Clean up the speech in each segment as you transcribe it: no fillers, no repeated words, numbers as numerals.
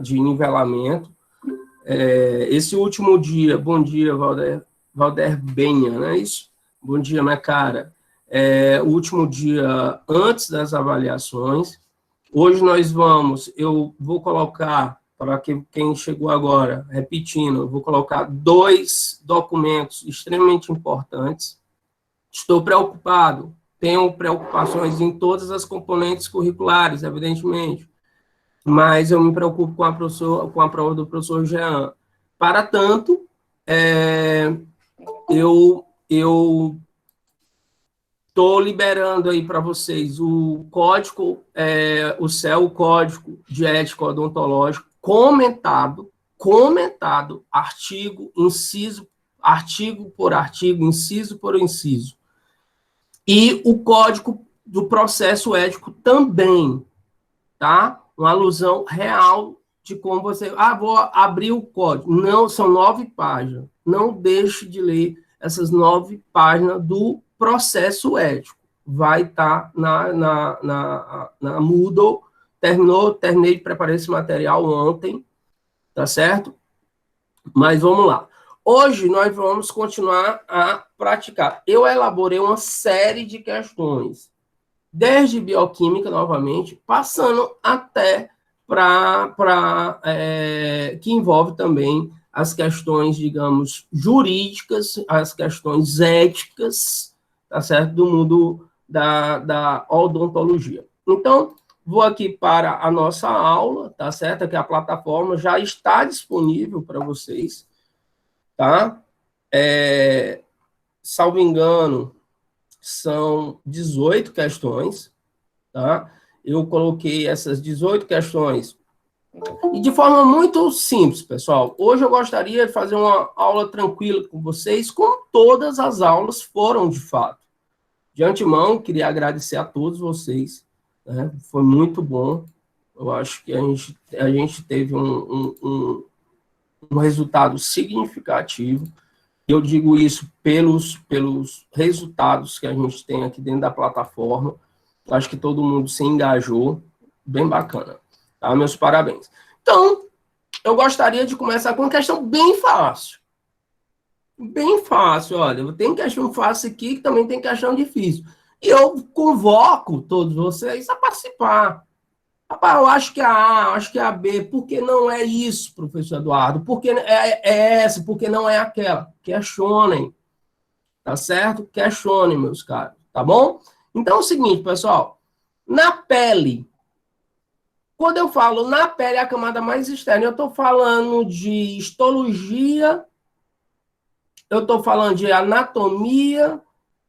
de nivelamento. Esse último dia, bom dia, Valder Benha, não é isso? Bom dia, minha cara. O último dia antes das avaliações. Hoje eu vou colocar, para quem chegou agora, repetindo, eu vou colocar 2 documentos extremamente importantes. Estou preocupado, tenho preocupações em todas as componentes curriculares, evidentemente, mas eu me preocupo com a prova do professor Jean. Para tanto, eu estou liberando aí para vocês o código, o Código de Ética Odontológica, comentado, artigo por artigo, inciso por inciso. E o Código do Processo Ético também, tá? Uma alusão real de como você... vou abrir o código. Não, são 9 páginas. Não deixe de ler essas 9 páginas do processo ético. Vai estar na Moodle. Terminei de preparar esse material ontem, tá certo? Mas vamos lá. Hoje nós vamos continuar a praticar. Eu elaborei uma série de questões, desde bioquímica, novamente, passando até que envolve também as questões, digamos, jurídicas, as questões éticas, tá certo? Do mundo da odontologia. Então, vou aqui para a nossa aula, tá certo? Que a plataforma já está disponível para vocês, tá? Salvo engano, são 18 questões, tá? Eu coloquei essas 18 questões e de forma muito simples, pessoal. Hoje eu gostaria de fazer uma aula tranquila com vocês, como todas as aulas foram de fato. De antemão, queria agradecer a todos vocês, né? Foi muito bom. Eu acho que a gente teve um resultado significativo. Eu digo isso pelos resultados que a gente tem aqui dentro da plataforma. Acho que todo mundo se engajou. Bem bacana. Tá? Meus parabéns. Então, eu gostaria de começar com uma questão bem fácil. Bem fácil, olha. Tem questão fácil aqui, que também tem questão difícil. E eu convoco todos vocês a participar. Rapaz, eu acho que é a A, acho que é a B. Por que não é isso, professor Eduardo? Por que é essa? Por que não é aquela? Questionem. Tá certo? Questionem, meus caros. Tá bom? Então é o seguinte, pessoal. Na pele, quando eu falo na pele, a camada mais externa, eu estou falando de histologia, eu estou falando de anatomia,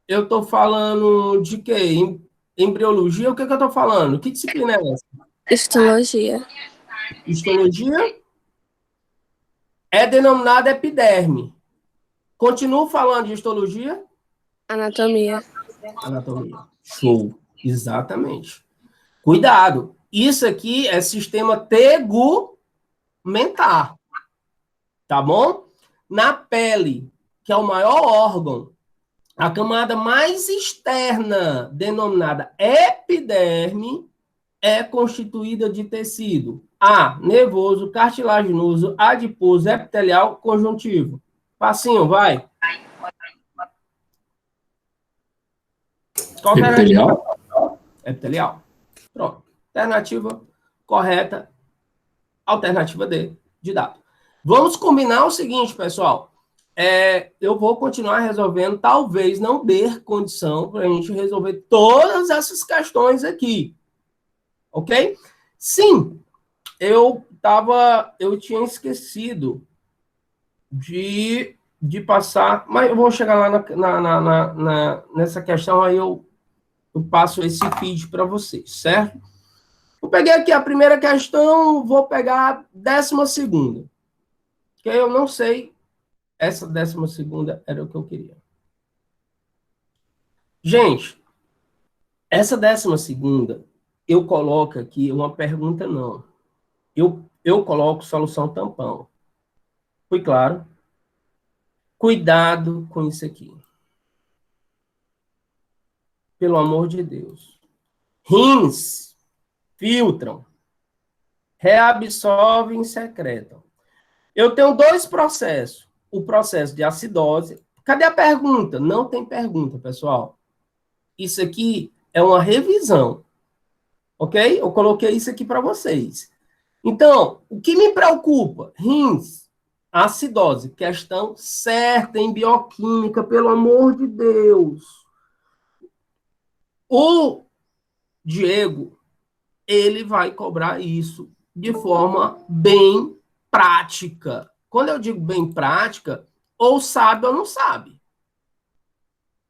eu estou falando de quê? Embriologia, o que eu estou falando? Que disciplina é essa? Histologia. Histologia é denominada epiderme. Continuo falando de histologia? Anatomia. Anatomia. Show. Exatamente. Cuidado. Isso aqui é sistema tegumentar. Tá bom? Na pele, que é o maior órgão, a camada mais externa, denominada epiderme, é constituída de tecido A, nervoso, cartilaginoso, adiposo, epitelial, conjuntivo. Facinho, vai. Qual a alternativa? Epitelial. Pronto. Alternativa correta. Alternativa D, de dado. Vamos combinar o seguinte, pessoal. Eu vou continuar resolvendo, talvez não dê condição para a gente resolver todas essas questões aqui. Ok? Sim, eu tinha esquecido de passar, mas eu vou chegar lá nessa questão, aí eu passo esse feed para vocês, certo? Eu peguei aqui a primeira questão, vou pegar a 12ª, que eu não sei, essa 12ª era o que eu queria. Gente, essa 12ª, eu coloco aqui uma pergunta não. Eu coloco solução tampão. Foi claro? Cuidado com isso aqui. Pelo amor de Deus. Rins filtram. reabsorvem e secretam. Eu tenho dois processos. O processo de acidose. Cadê a pergunta? Não tem pergunta, pessoal. Isso aqui é uma revisão. Ok? Eu coloquei isso aqui para vocês. Então, o que me preocupa? Rins, acidose, questão certa em bioquímica, pelo amor de Deus. O Diego, ele vai cobrar isso de forma bem prática. Quando eu digo bem prática, ou sabe ou não sabe.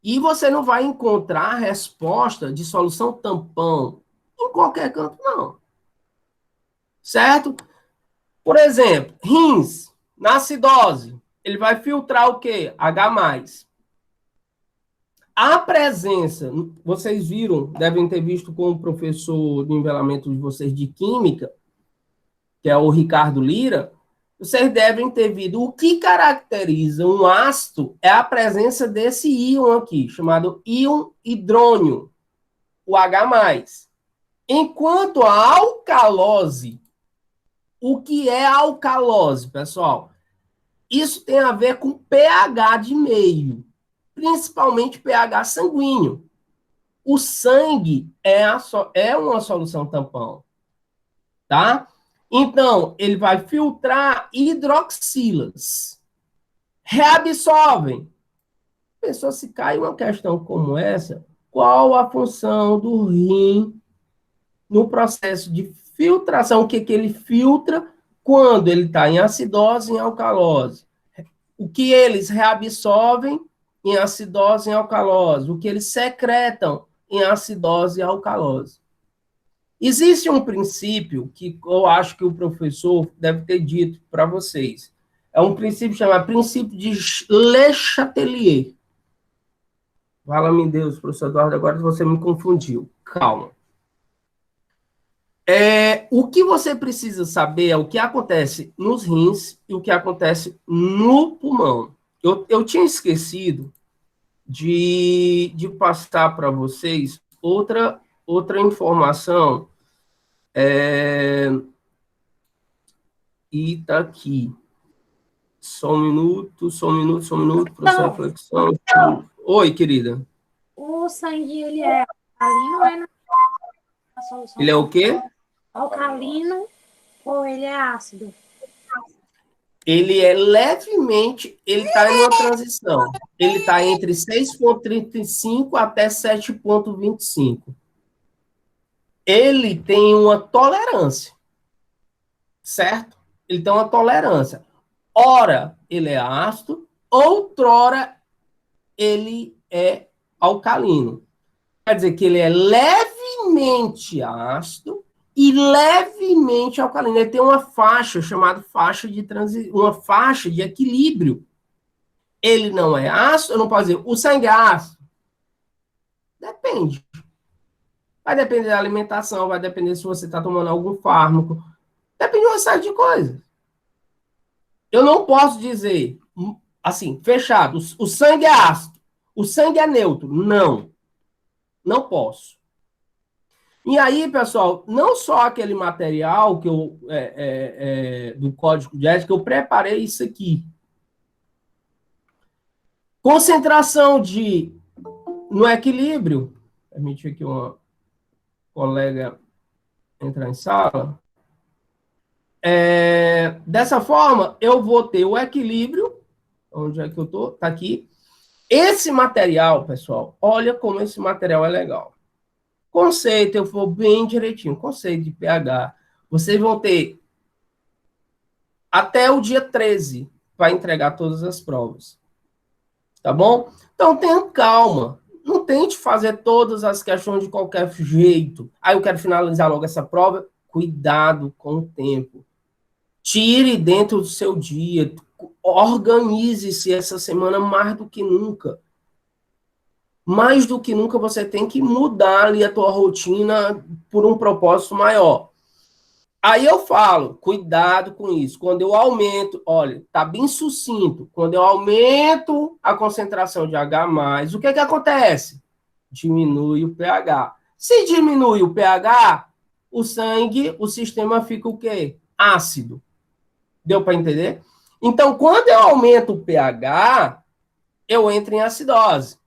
E você não vai encontrar a resposta de solução tampão em qualquer canto, não. Certo? Por exemplo, rins, na acidose, ele vai filtrar o quê? H+. A presença, vocês viram, devem ter visto com o professor de nivelamento de vocês de química, que é o Ricardo Lira, vocês devem ter visto. O que caracteriza um ácido é a presença desse íon aqui, chamado íon hidrônio, o H+. Enquanto a alcalose, o que é alcalose, pessoal? Isso tem a ver com pH de meio, principalmente pH sanguíneo. O sangue é uma solução tampão, tá? Então, ele vai filtrar hidroxilas. Reabsorvem. Pessoal, se cai uma questão como essa, qual a função do rim no processo de filtração? O que ele filtra quando ele está em acidose e em alcalose? O que eles reabsorvem em acidose e alcalose? O que eles secretam em acidose e alcalose? Existe um princípio que eu acho que o professor deve ter dito para vocês. É um princípio chamado princípio de Le Chatelier. Fala-me Deus, professor Eduardo, agora você me confundiu. Calma. O que você precisa saber é o que acontece nos rins e o que acontece no pulmão. Eu tinha esquecido de passar para vocês outra informação. E tá aqui. Só um minuto, processo de flexão. Oi, querida. O sangue, ele é alcalino, né? A solução Ele é o quê? alcalino ou ele é ácido? Ele é levemente, ele está em uma transição. Ele está entre 6,35 até 7,25. Ele tem uma tolerância, certo? Ele tem uma tolerância. Ora, ele é ácido, outrora, ele é alcalino. Quer dizer que ele é levemente ácido e levemente alcalino. Ele tem uma faixa chamada faixa de uma faixa de equilíbrio. Ele não é ácido, eu não posso dizer, o sangue é ácido. Depende. Vai depender da alimentação, vai depender se você está tomando algum fármaco. Depende de uma série de coisas. Eu não posso dizer, assim, fechado, o sangue é ácido, o sangue é neutro. Não. Não posso. E aí, pessoal, não só aquele material que eu do código de ética, eu preparei isso aqui. Concentração no equilíbrio. Permite aqui uma colega entrar em sala. Dessa forma, eu vou ter o equilíbrio. Onde é que eu estou? Está aqui. Esse material, pessoal, olha como esse material é legal. Conceito, eu vou bem direitinho. Conceito de pH. Vocês vão ter até o dia 13 para entregar todas as provas. Tá bom? Então, tenha calma. Não tente fazer todas as questões de qualquer jeito. Aí eu quero finalizar logo essa prova. Cuidado com o tempo. Tire dentro do seu dia. Organize-se essa semana mais do que nunca. Mais do que nunca você tem que mudar ali a tua rotina por um propósito maior. Aí eu falo, cuidado com isso. Quando eu aumento, olha, tá bem sucinto. Quando eu aumento a concentração de H+, o que acontece? Diminui o pH. Se diminui o pH, o sangue, o sistema fica o quê? Ácido. Deu para entender? Então, quando eu aumento o pH, eu entro em acidose.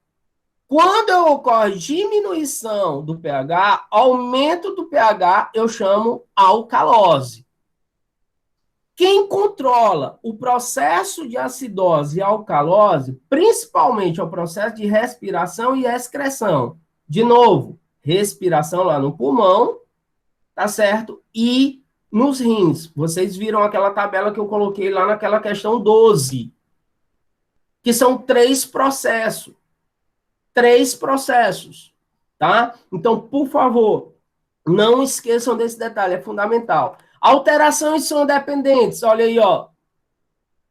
Quando ocorre diminuição do pH, aumento do pH, eu chamo alcalose. Quem controla o processo de acidose e alcalose, principalmente é o processo de respiração e excreção. De novo, respiração lá no pulmão, tá certo? E nos rins. Vocês viram aquela tabela que eu coloquei lá naquela questão 12, que são 3 processos. 3 processos, tá? Então, por favor, não esqueçam desse detalhe, é fundamental. Alterações são dependentes, olha aí, ó.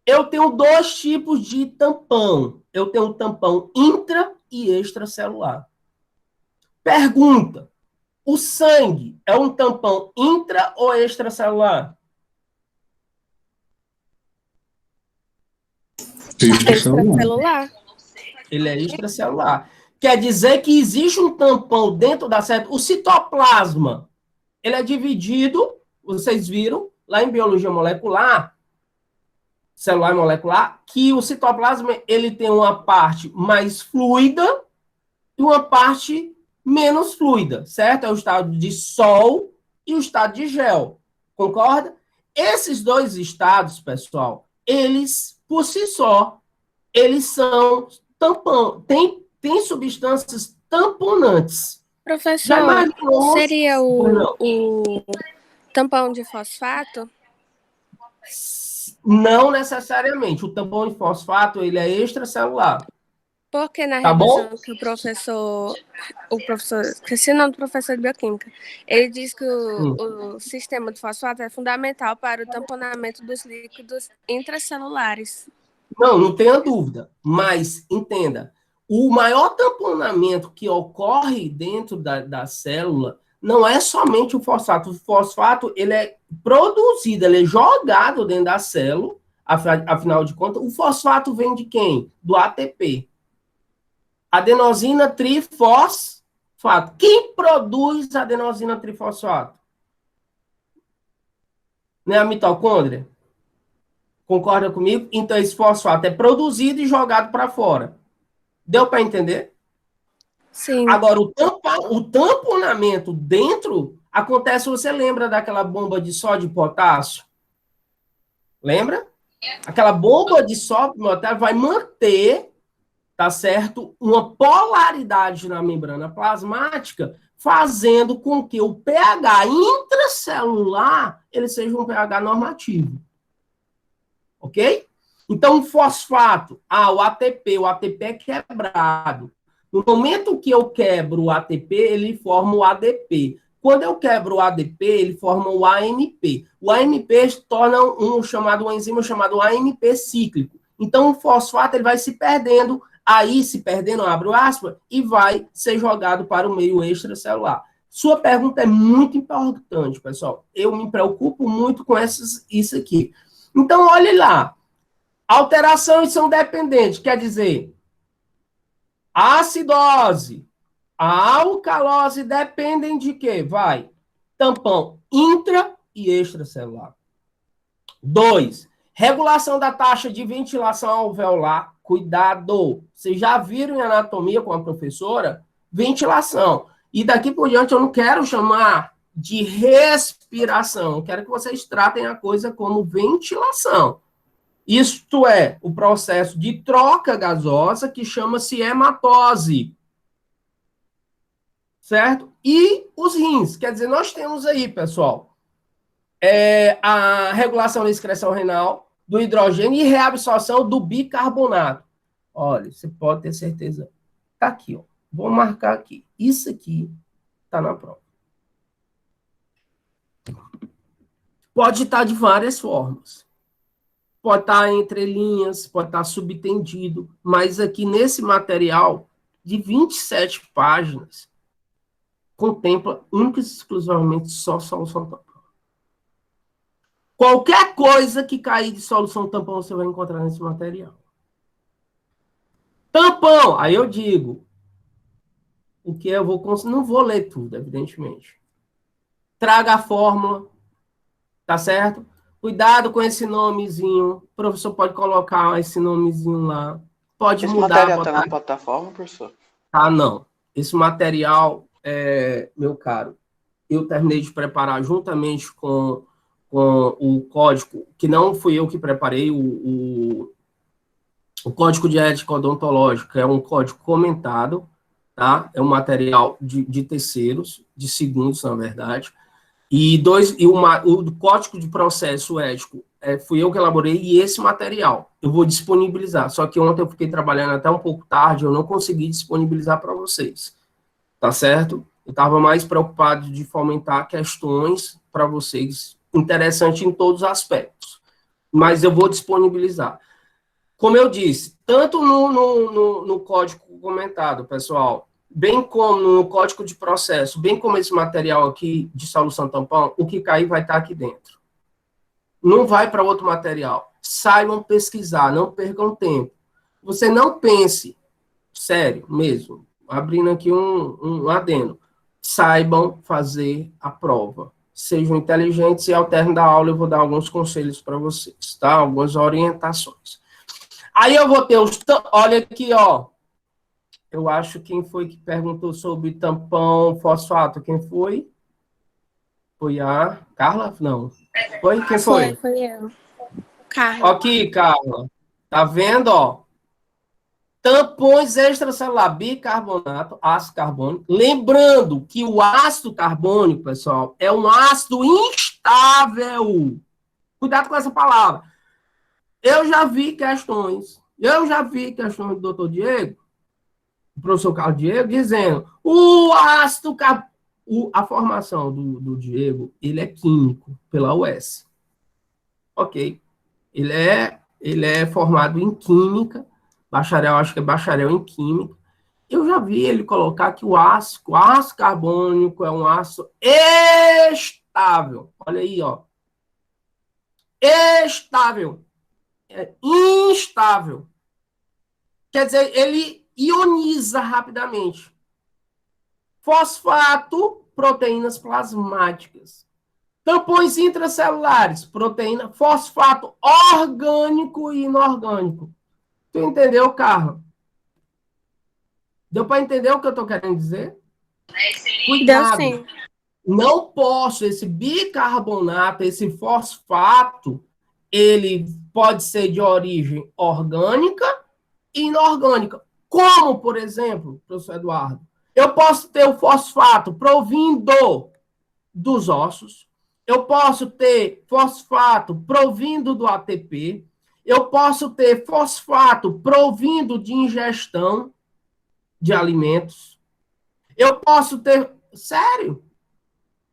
Eu tenho 2 tipos de tampão. Eu tenho um tampão intra e extracelular. Pergunta: o sangue é um tampão intra ou extracelular? Extracelular. Ele é extracelular. Quer dizer que existe um tampão dentro da célula. O citoplasma, ele é dividido, vocês viram, lá em biologia molecular, celular molecular, que o citoplasma ele tem uma parte mais fluida e uma parte menos fluida, certo? É o estado de sol e o estado de gel. Concorda? Esses 2 estados, pessoal, eles, por si só, eles são tampão. Tem substâncias tamponantes. Já Professor, imaginou? seria Não. o tampão de fosfato? Não necessariamente. O tampão de fosfato, ele é extracelular. Porque na Tá bom? revisão que o professor, esqueci o nome do professor de bioquímica, ele diz que o sistema de fosfato é fundamental para o tamponamento dos líquidos intracelulares. Não tenha dúvida. Mas, entenda, o maior tamponamento que ocorre dentro da célula não é somente o fosfato. O fosfato, ele é produzido, ele é jogado dentro da célula, afinal de contas. O fosfato vem de quem? Do ATP. Adenosina trifosfato. Quem produz adenosina trifosfato? Não é a mitocôndria? Concorda comigo? Então, esse fosfato é produzido e jogado para fora. Deu para entender? Sim. Agora, o tamponamento dentro acontece, você lembra daquela bomba de sódio e potássio? Lembra? Aquela bomba de sódio e potássio vai manter, tá certo, uma polaridade na membrana plasmática, fazendo com que o pH intracelular ele seja um pH normativo. Ok? Então, o fosfato, o ATP é quebrado. No momento que eu quebro o ATP, ele forma o ADP. Quando eu quebro o ADP, ele forma o ANP. O ANP torna uma enzima chamado ANP cíclico. Então, o fosfato ele vai se perdendo, abre o aspas, e vai ser jogado para o meio extracelular. Sua pergunta é muito importante, pessoal. Eu me preocupo muito com isso aqui. Então, olhe lá. Alterações são dependentes, quer dizer, a acidose, a alcalose dependem de quê? Tampão intra e extracelular. 2. Regulação da taxa de ventilação alveolar. Cuidado. Vocês já viram em anatomia com a professora? Ventilação. E daqui por diante eu não quero chamar de respiração. Eu quero que vocês tratem a coisa como ventilação. Isto é, o processo de troca gasosa que chama-se hematose. Certo? E os rins. Quer dizer, nós temos aí, pessoal, a regulação da excreção renal, do hidrogênio e reabsorção do bicarbonato. Olha, você pode ter certeza. Tá aqui, ó. Vou marcar aqui. Isso aqui tá na prova. Pode estar de várias formas. Pode estar entre linhas, pode estar subtendido, mas aqui nesse material de 27 páginas, contempla única e exclusivamente só solução tampão. Qualquer coisa que cair de solução tampão você vai encontrar nesse material. Tampão, aí eu digo, o que eu vou... Não vou ler tudo, evidentemente. traga a fórmula, tá certo? Cuidado com esse nomezinho. O professor pode colocar esse nomezinho lá. Pode Esse mudar, material botar... tá na plataforma, professor? Ah, não. Esse material, meu caro, eu terminei de preparar juntamente com o código, que não fui eu que preparei, o Código de Ética Odontológica é um código comentado, tá? É um material de terceiros, de segundos, na verdade. O Código de Processo Ético fui eu que elaborei, e esse material eu vou disponibilizar. Só que ontem eu fiquei trabalhando até um pouco tarde, eu não consegui disponibilizar para vocês, tá certo? Eu estava mais preocupado de fomentar questões para vocês, interessante em todos os aspectos. Mas eu vou disponibilizar. Como eu disse, tanto no código comentado, pessoal, bem como no código de processo, bem como esse material aqui de solução tampão, o que cair vai estar aqui dentro. Não vai para outro material. Saibam pesquisar, não percam tempo. Você não pense, sério mesmo, abrindo aqui um adendo, saibam fazer a prova. Sejam inteligentes e ao término da aula eu vou dar alguns conselhos para vocês, tá? Algumas orientações. Aí eu vou ter os... Olha aqui, ó. Eu acho quem foi que perguntou sobre tampão fosfato. Quem foi? Foi a Carla? Não. Foi? Quem foi? Foi eu. Carla. Aqui, Carla. Tá vendo, ó? Tampões extracelular, bicarbonato, ácido carbônico. Lembrando que o ácido carbônico, pessoal, é um ácido instável. Cuidado com essa palavra. Eu já vi questões do doutor Diego, do professor Carlos Diego, dizendo o ácido a formação do Diego, ele é químico pela UES. Ok. Ele é formado em química, bacharel, acho que é bacharel em química. Eu já vi ele colocar que o ácido carbônico é um ácido estável. Olha aí, ó. Estável. É instável. Quer dizer, ele ioniza rapidamente. Fosfato, proteínas plasmáticas. Tampões intracelulares, proteína, fosfato orgânico e inorgânico. Tu entendeu, Carla? Deu para entender o que eu estou querendo dizer? Cuidado. Deu sim. Não posso, esse bicarbonato, esse fosfato, ele pode ser de origem orgânica e inorgânica. Como, por exemplo, professor Eduardo? Eu posso ter o fosfato provindo dos ossos, eu posso ter fosfato provindo do ATP, eu posso ter fosfato provindo de ingestão de alimentos, eu posso ter... Sério?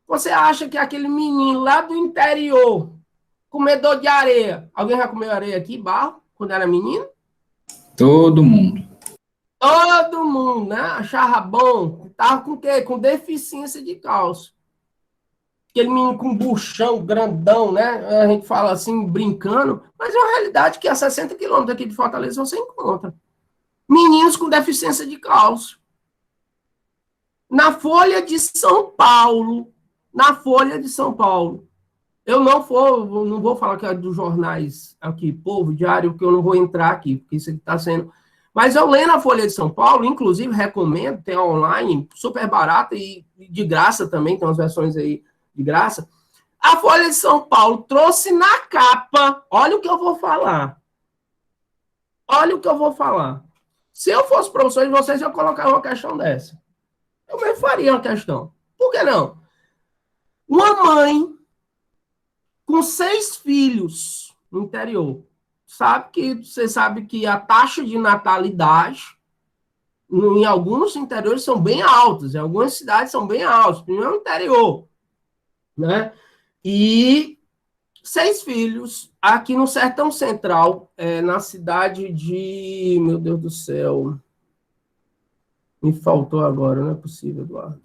Você acha que aquele menino lá do interior, comedor de areia, alguém já comeu areia aqui, barro, quando era menino? Todo mundo. Todo mundo, né? Achava bom. Tava com o quê? Com deficiência de cálcio. Aquele menino com buchão grandão, né? A gente fala assim, brincando, mas é uma realidade que a 60 quilômetros aqui de Fortaleza você encontra. Meninos com deficiência de cálcio. Na Folha de São Paulo. Na Folha de São Paulo. Eu não vou falar que é dos jornais aqui, Povo, Diário, porque eu não vou entrar aqui, porque isso aqui está sendo... Mas eu leio na Folha de São Paulo, inclusive recomendo, tem online, super barata e de graça também, tem umas versões aí de graça. A Folha de São Paulo trouxe na capa, olha o que eu vou falar. Olha o que eu vou falar. Se eu fosse professor de vocês, eu colocava uma questão dessa. Eu mesmo faria uma questão. Por que não? Uma mãe com 6 filhos no interior. Você sabe que a taxa de natalidade em alguns interiores são bem altas, em algumas cidades são bem altas, primeiro no interior, né? E 6 filhos aqui no Sertão Central, na cidade de... Meu Deus do céu. Me faltou agora, não é possível, Eduardo.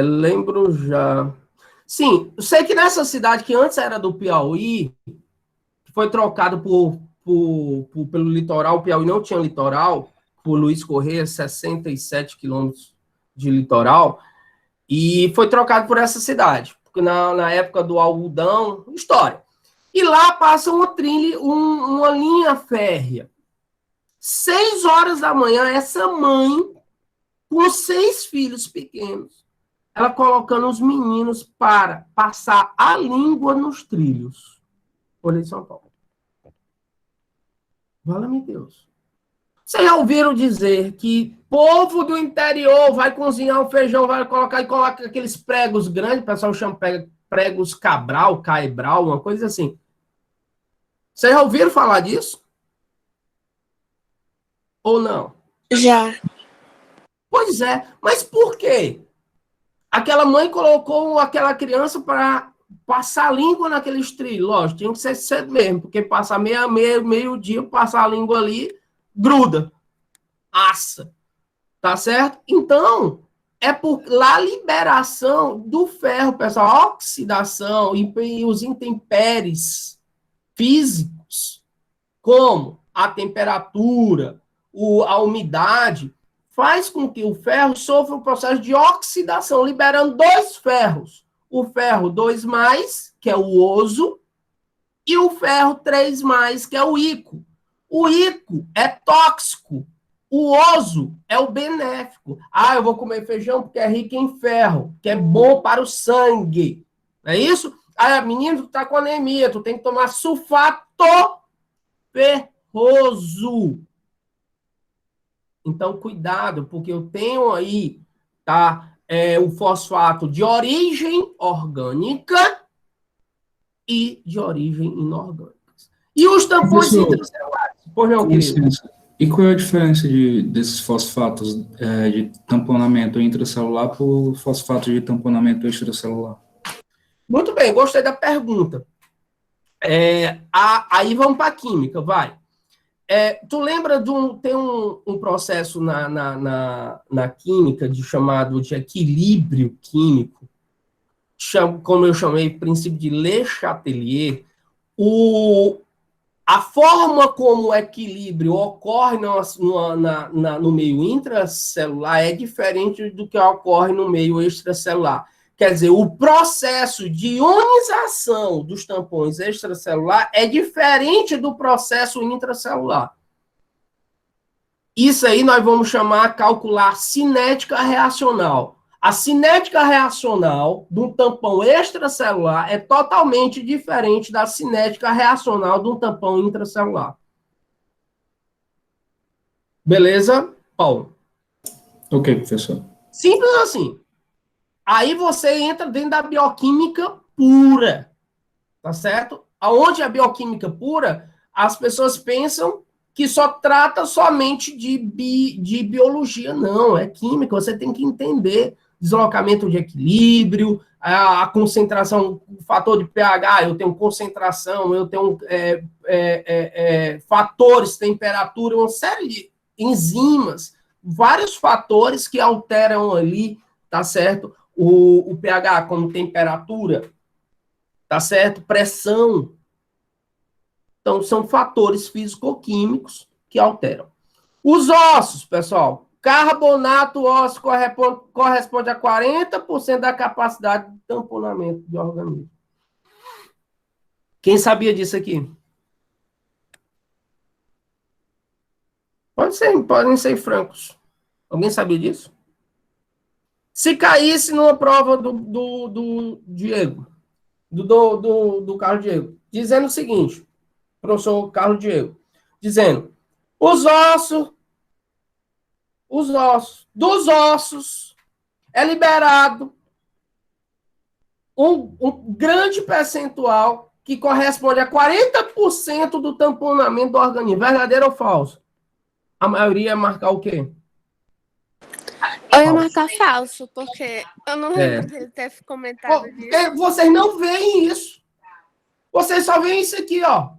Lembro já. Sim, eu sei que nessa cidade que antes era do Piauí, que foi trocado pelo litoral, o Piauí não tinha litoral, por Luiz Correia, 67 quilômetros de litoral, E foi trocado por essa cidade, porque na época do algodão, história. E lá passa uma linha férrea. 6 horas da manhã, essa mãe, com 6 filhos pequenos, ela colocando os meninos para passar a língua nos trilhos. Folha de São Paulo. Fala-me Deus. Vocês já ouviram dizer que povo do interior vai cozinhar um feijão, vai colocar e coloca aqueles pregos grandes, o pessoal chama pregos cabral, caibral, uma coisa assim. Vocês já ouviram falar disso? Ou não? Já. Pois é, mas por quê? Aquela mãe colocou aquela criança para passar a língua naqueles trilhos. Lógico, tinha que ser cedo mesmo, porque passar meio-dia, passar a língua ali, gruda, assa, tá certo? Então, é por lá a liberação do ferro, pessoal, a oxidação e os intempéries físicos, como a temperatura, a umidade, faz com que o ferro sofra um processo de oxidação, liberando 2 ferros. O ferro 2+, que é o oso, e o ferro 3+, que é o íco. O íco é tóxico. O oso é o benéfico. Ah, eu vou comer feijão porque é rico em ferro, que é bom para o sangue. Não é isso? Ah, menino, tu tá com anemia, tu tem que tomar sulfato ferroso. Então, cuidado, porque eu tenho aí, tá, o fosfato de origem orgânica e de origem inorgânica. E os tampões intracelulares? Pois não, querido. E qual é a diferença desses fosfatos de tamponamento intracelular por fosfato de tamponamento extracelular? Muito bem, gostei da pergunta. Aí vamos para a química, vai. Tu lembra tem um processo na química chamado de equilíbrio químico, como eu chamei, princípio de Le Chatelier. A forma como o equilíbrio ocorre no meio intracelular é diferente do que ocorre no meio extracelular. Quer dizer, o processo de ionização dos tampões extracelular é diferente do processo intracelular. Isso aí nós vamos calcular cinética reacional. A cinética reacional de um tampão extracelular é totalmente diferente da cinética reacional de um tampão intracelular. Beleza, Paulo? Ok, professor. Simples assim. Aí você entra dentro da bioquímica pura, tá certo? Aonde a bioquímica pura, as pessoas pensam que só trata somente de biologia. Não, é química, você tem que entender deslocamento de equilíbrio, a concentração, o fator de pH, eu tenho concentração, eu tenho fatores, temperatura, uma série de enzimas, vários fatores que alteram ali, tá certo? O pH como temperatura, tá certo? Pressão. Então, são fatores físico-químicos que alteram. Os ossos, pessoal. Carbonato ósseo corresponde a 40% da capacidade de tamponamento de organismo. Quem sabia disso aqui? Podem ser francos. Alguém sabia disso? Se caísse numa prova do Diego, do Carlos Diego, dizendo o seguinte, professor Carlos Diego, dizendo, dos ossos é liberado um grande percentual que corresponde a 40% do tamponamento do organismo. Verdadeiro ou falso? A maioria ia marcar o quê? Eu ia marcar falso, porque eu não lembro dele ter comentado disso. Vocês não veem isso. Vocês só veem isso aqui, ó.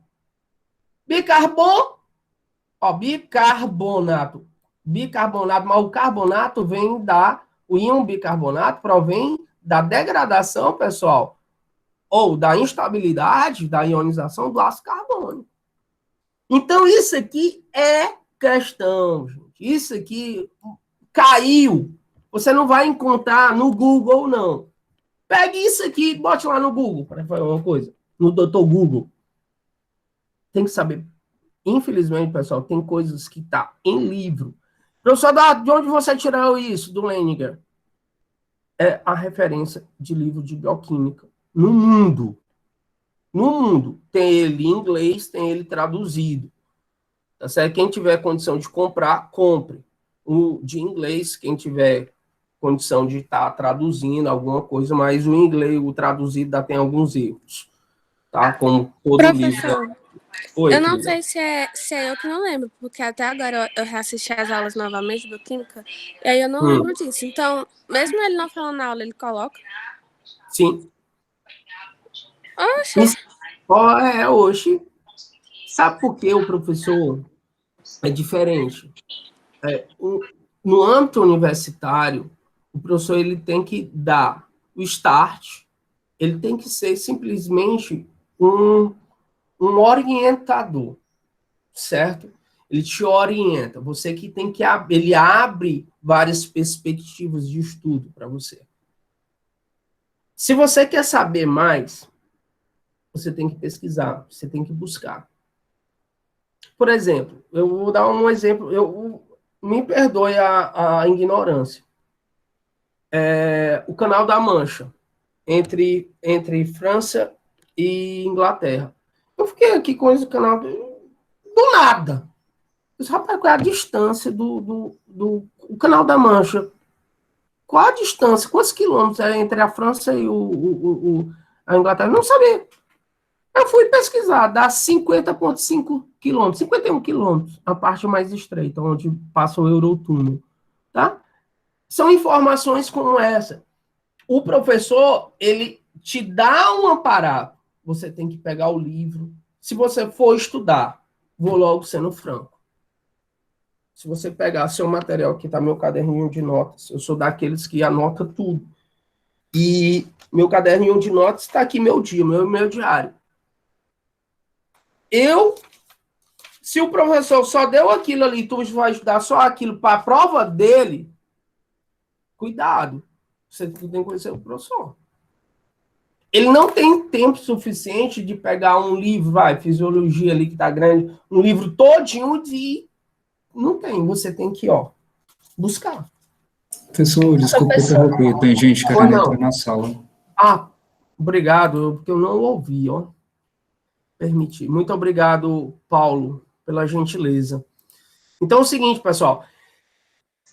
Bicarbonato. Bicarbonato, mas o carbonato vem o íon bicarbonato provém da degradação, pessoal, ou da instabilidade, da ionização do ácido carbônico. Então, isso aqui é questão, gente. Isso aqui caiu você não vai encontrar no Google, não. Pegue isso aqui e bote lá no Google, para fazer uma coisa. No Dr. Google. Tem que saber. Infelizmente, pessoal, tem coisas que tá em livro. Professor, de onde você tirou isso, do Leninger? É a referência de livro de bioquímica. No mundo. No mundo. Tem ele em inglês, tem ele traduzido. Tá certo? Quem tiver condição de comprar, compre. O de inglês, quem tiver condição de estar traduzindo alguma coisa, mas o inglês, o traduzido, tem alguns erros. Tá? Como todo Professor, livro. Oi, eu não querida. sei se é eu que não lembro, porque até agora eu reassisti as aulas novamente de bioquímica, e aí eu não lembro disso. Então, mesmo ele não falando na aula, ele coloca? Sim. Oxe. Hoje. Sabe por que o professor é diferente? No âmbito universitário, o professor ele tem que dar o start, ele tem que ser simplesmente um orientador, certo? Ele te orienta, você que tem que ele abre várias perspectivas de estudo para você. Se você quer saber mais, você tem que pesquisar, você tem que buscar. Por exemplo, eu vou dar um exemplo, me perdoe a ignorância. O Canal da Mancha, entre França e Inglaterra. Eu fiquei aqui com esse canal do nada. Eu disse, rapaz, qual é a distância do Canal da Mancha? Qual a distância? Quantos quilômetros é entre a França e a Inglaterra? Eu não sabia. Eu fui pesquisar, dá 50,5 quilômetros, 51 quilômetros, a parte mais estreita, onde passa o Eurotúnel. Tá? São informações como essa. O professor, ele te dá um aparato. Você tem que pegar o livro. Se você for estudar, vou logo sendo franco. Se você pegar seu material, aqui está meu caderninho de notas. Eu sou daqueles que anota tudo. E meu caderninho de notas está aqui, meu dia, meu diário. Se o professor só deu aquilo ali, tu vai estudar só aquilo para a prova dele, cuidado. Você tem que conhecer o professor. Ele não tem tempo suficiente de pegar um livro, fisiologia ali que tá grande, um livro todinho de... Não tem, você tem que, buscar. Professor, desculpa interromper, tem gente querendo entrar na sala. Obrigado, porque eu não ouvi, Permiti. Muito obrigado, Paulo, pela gentileza. Então é o seguinte, pessoal.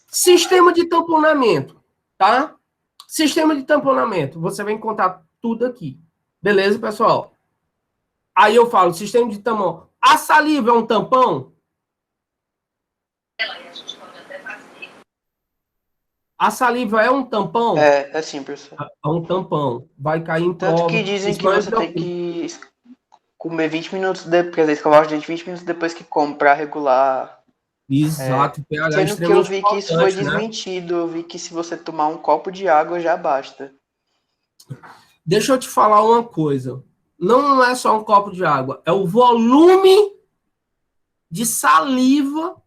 Sistema de tamponamento, tá? Sistema de tamponamento. Você vai encontrar tudo aqui. Beleza, pessoal? Aí eu falo, sistema de tampão. A saliva é um tampão? A saliva é um tampão? É sim, professor. É um tampão. Vai cair em prova. Tanto que dizem que você tem que comer 20 minutos depois, quer dizer, escovar os dentes 20 minutos depois que come, para regular. Exato. pH Sendo que eu vi que isso foi desmentido. Eu vi que se você tomar um copo de água já basta. Deixa eu te falar uma coisa. Não é só um copo de água. É o volume de saliva.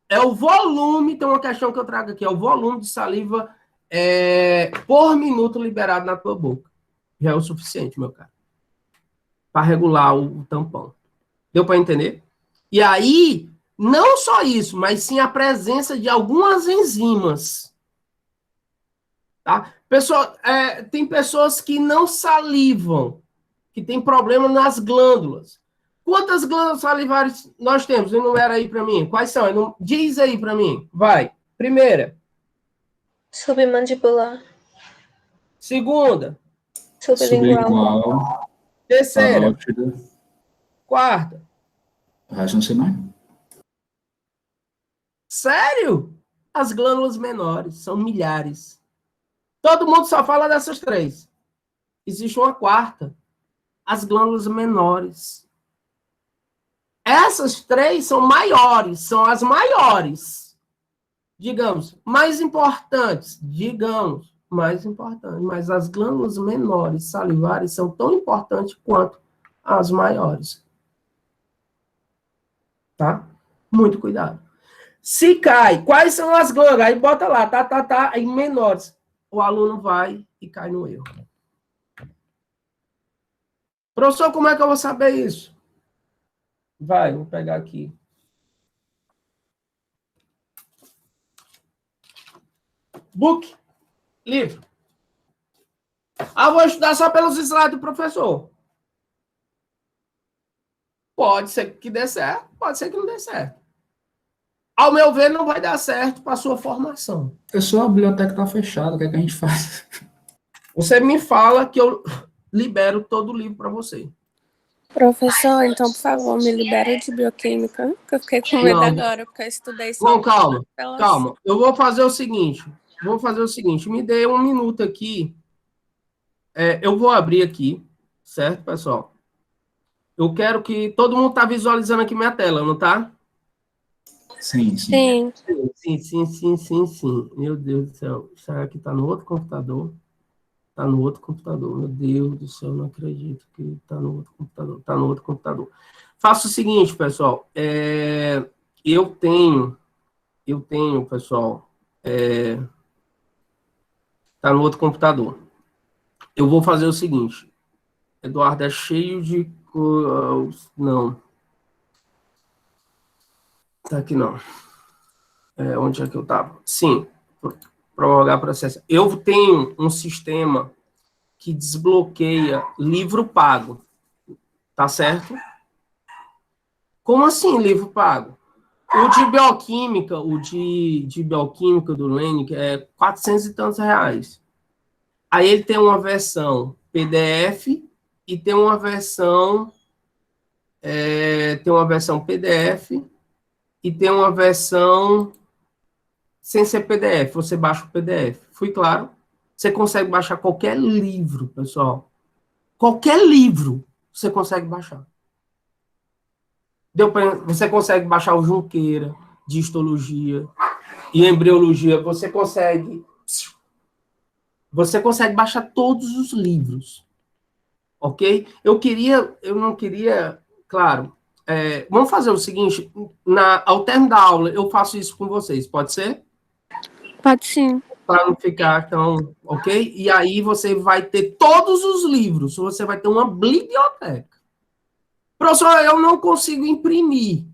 É o volume. Tem uma questão que eu trago aqui. É o volume de saliva por minuto liberado na tua boca. Já é o suficiente, meu cara. Para regular o tampão. Deu para entender? E aí, não só isso, mas sim a presença de algumas enzimas. Tá? Tem pessoas que não salivam, que tem problema nas glândulas. Quantas glândulas salivares nós temos? Enumera aí para mim. Quais são? Diz aí para mim. Vai. Primeira. Submandibular. Segunda. Sublingual. Terceira. Parótida. Quarta. Raciocinal. Sério? As glândulas menores são milhares. Todo mundo só fala dessas três. Existe uma quarta. As glândulas menores. Essas três são maiores, são as maiores. Digamos, mais importantes. Mas as glândulas menores salivares são tão importantes quanto as maiores. Tá? Muito cuidado. Se cai, quais são as glândulas? Aí bota lá, aí menores. O aluno vai e cai no erro. Professor, como é que eu vou saber isso? Vai, vou pegar aqui. Book, livro. Vou estudar só pelos slides do professor. Pode ser que dê certo, pode ser que não dê certo. Ao meu ver, não vai dar certo para a sua formação. Pessoal, a biblioteca está fechada, o que é que a gente faz? Você me fala que eu libero todo o livro para você. Professor, então, por favor, me libera de bioquímica, que eu fiquei com medo agora, porque eu estudei só... Bom, calma. Eu vou fazer o seguinte. Me dê um minuto aqui. Eu vou abrir aqui, certo, pessoal? Eu quero que... Todo mundo está visualizando aqui minha tela, não tá? Sim. Sim. Meu Deus do céu. Será que está no outro computador? Está no outro computador. Meu Deus do céu, não acredito que está no outro computador. Está no outro computador. Faça o seguinte, pessoal. Eu tenho, pessoal. Está no outro computador. Eu vou fazer o seguinte. Eduardo, é cheio de... Não. Tá aqui, não. Onde é que eu estava? Sim. Prorrogar processo. Eu tenho um sistema que desbloqueia livro pago. Tá certo? Como assim livro pago? O de bioquímica, bioquímica do Lenick é 400 e tantos reais. Aí ele tem uma versão PDF e tem uma versão PDF e tem uma versão sem ser PDF. Você baixa o PDF. Fui claro? Você consegue baixar qualquer livro, pessoal. Qualquer livro você consegue baixar. Você consegue baixar o Junqueira, de histologia e embriologia. Você consegue baixar todos os livros. Ok? Eu não queria, claro. Vamos fazer o seguinte, ao término da aula, eu faço isso com vocês, pode ser? Pode sim. Para não ficar tão... Ok? E aí você vai ter todos os livros, você vai ter uma biblioteca. Professor, eu não consigo imprimir.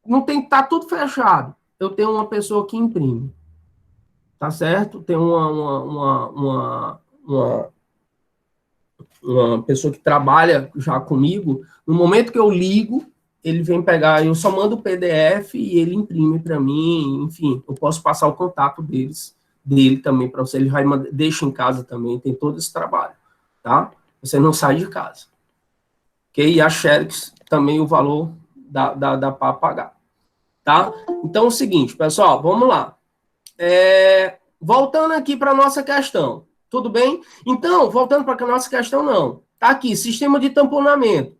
Não tem que estar tudo fechado. Eu tenho uma pessoa que imprime. Tá certo? Tem uma pessoa que trabalha já comigo. No momento que eu ligo, ele vem pegar, eu só mando o PDF e ele imprime para mim. Enfim, eu posso passar o contato dele também para você. Ele vai deixa em casa também, tem todo esse trabalho, tá? Você não sai de casa. Ok? E a Xerox também o valor dá para pagar, tá? Então, é o seguinte, pessoal, vamos lá. Voltando aqui para a nossa questão, tudo bem? Então, voltando para a nossa questão, não. Tá aqui, sistema de tamponamento.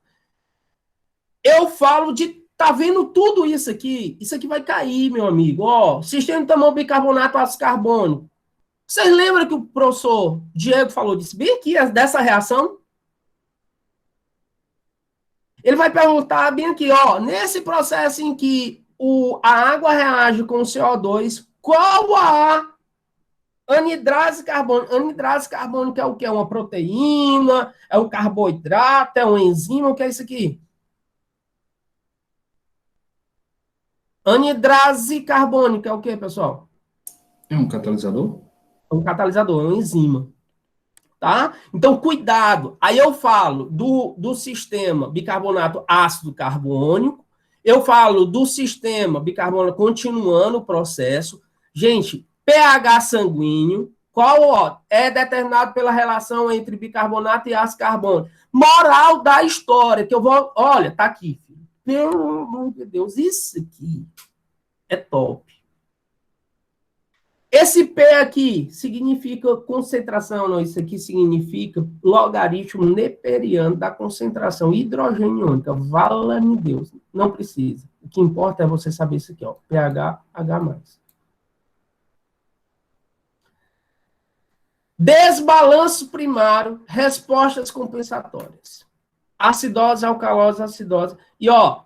Eu falo de... Tá vendo tudo isso aqui? Isso aqui vai cair, meu amigo. Ó, sistema de tampão bicarbonato ácido carbônico. Vocês lembram que o professor Diego falou disso bem aqui, dessa reação? Ele vai perguntar bem aqui, ó, nesse processo em que a água reage com o CO2, qual a anidrase carbônica? Anidrase carbônica é o que? É uma proteína? É um carboidrato? É uma enzima? O que é isso aqui? Anidrase carbônica é o que, pessoal? É um catalisador? É um catalisador, é uma enzima. Tá? Então, cuidado. Aí eu falo do sistema bicarbonato ácido carbônico, eu falo do sistema bicarbonato continuando o processo. Gente, pH sanguíneo, qual é determinado pela relação entre bicarbonato e ácido carbônico. Moral da história, que eu vou... Olha, tá aqui, filho. Pelo amor de Deus, isso aqui é top. Esse P aqui significa concentração, não, isso aqui significa logaritmo neperiano da concentração hidrogênio iônica. Vala-me Deus, não precisa. O que importa é você saber isso aqui, ó, pH, H+. Desbalanço primário, respostas compensatórias. Acidose, alcalose, acidose. E, ó,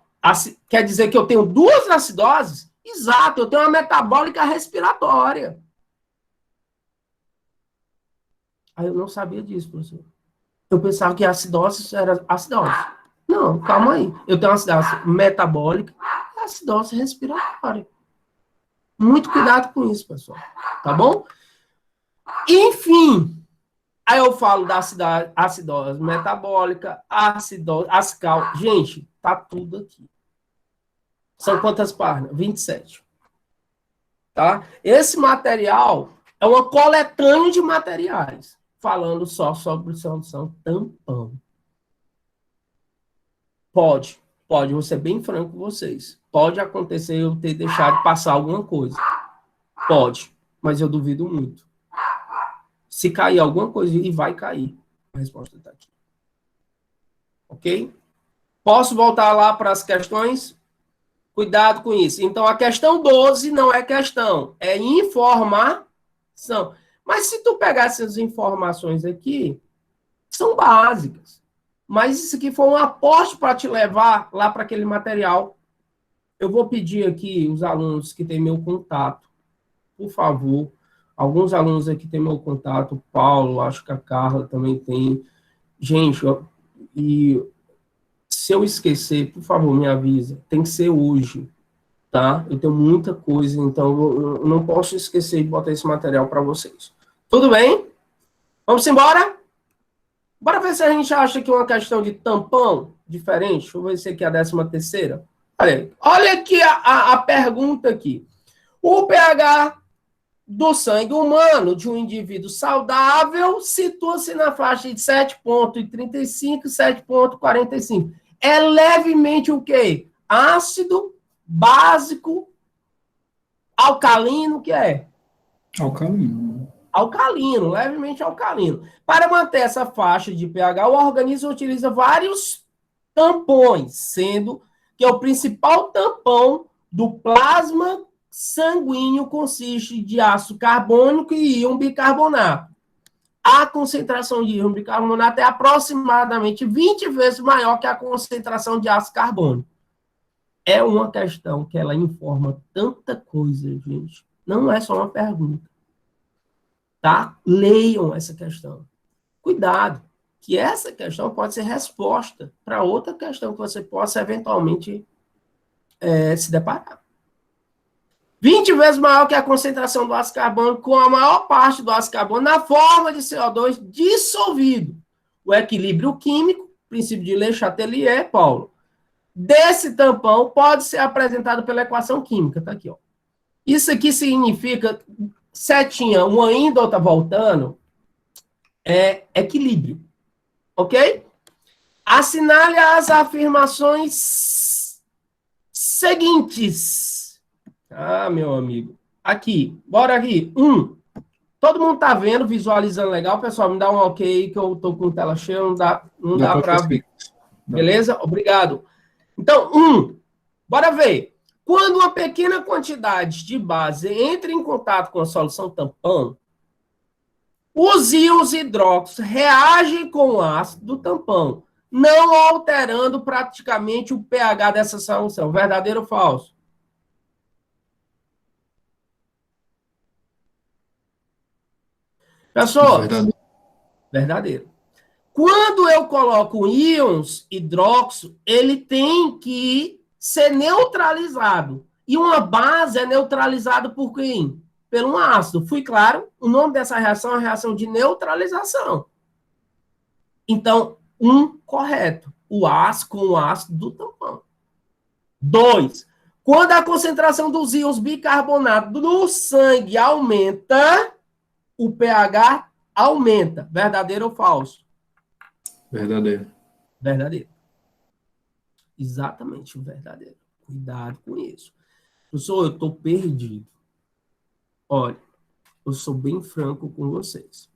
quer dizer que eu tenho duas acidoses? Exato, eu tenho uma metabólica respiratória. Aí eu não sabia disso, professor. Eu pensava que a acidose era acidose. Não, calma aí. Eu tenho uma acidose metabólica e acidose respiratória. Muito cuidado com isso, pessoal. Tá bom? Enfim, aí eu falo da acidose metabólica, acidose, ascal. Gente, tá tudo aqui. São quantas páginas? 27. Tá? Esse material é uma coletânea de materiais falando só sobre solução tampão. Pode, vou ser bem franco com vocês. Pode acontecer eu ter deixado passar alguma coisa. Pode, mas eu duvido muito. Se cair alguma coisa, e vai cair. A resposta está aqui. Ok? Posso voltar lá para as questões? Cuidado com isso. Então, a questão 12 não é questão, é informação. Mas se tu pegar essas informações aqui, são básicas. Mas isso aqui foi um aporte para te levar lá para aquele material. Eu vou pedir aqui os alunos que têm meu contato, por favor. Alguns alunos aqui têm meu contato, o Paulo, acho que a Carla também tem. Gente, e se eu esquecer, por favor, me avisa. Tem que ser hoje, tá? Eu tenho muita coisa, então eu não posso esquecer de botar esse material para vocês. Tudo bem? Vamos embora? Bora ver se a gente acha aqui uma questão de tampão diferente. Deixa eu ver se aqui é a 13ª. Olha aqui a pergunta aqui. O pH do sangue humano de um indivíduo saudável situa-se na faixa de 7,35 e 7,45. É levemente o quê? Ácido, básico, alcalino, o que é? Alcalino. Alcalino, levemente alcalino. Para manter essa faixa de pH, o organismo utiliza vários tampões, sendo que o principal tampão do plasma sanguíneo consiste de ácido carbônico e íon bicarbonato. A concentração de íon bicarbonato é aproximadamente 20 vezes maior que a concentração de ácido carbônico. É uma questão que ela informa tanta coisa, gente. Não é só uma pergunta. Tá? Leiam essa questão. Cuidado, que essa questão pode ser resposta para outra questão que você possa eventualmente se deparar. 20 vezes maior que a concentração do ácido carbônico, com a maior parte do ácido carbônico na forma de CO2 dissolvido. O equilíbrio químico, princípio de Le Chatelier, Paulo, desse tampão pode ser apresentado pela equação química. Tá aqui, ó. Isso aqui significa, setinha, uma indo, outra voltando, é equilíbrio. Ok? Assinale as afirmações seguintes. Ah, meu amigo. Aqui, bora aqui. Todo mundo tá vendo, visualizando legal, pessoal? Me dá um ok, que eu tô com tela cheia, não dá para ver. Beleza? Obrigado. Então, bora ver. Quando uma pequena quantidade de base entra em contato com a solução tampão, os íons hidróxidos reagem com o ácido do tampão, não alterando praticamente o pH dessa solução. Verdadeiro ou falso? Pessoal, verdadeiro. Quando eu coloco íons hidróxido, ele tem que ser neutralizado. E uma base é neutralizada por quem? Pelo um ácido. Fui claro? O nome dessa reação é a reação de neutralização. Então, correto. O ácido com o ácido do tampão. 2. Quando a concentração dos íons bicarbonato no sangue aumenta, o pH aumenta. Verdadeiro ou falso? Verdadeiro. Verdadeiro. Exatamente o verdadeiro. Cuidado com isso. Professor, eu estou perdido. Olha, eu sou bem franco com vocês.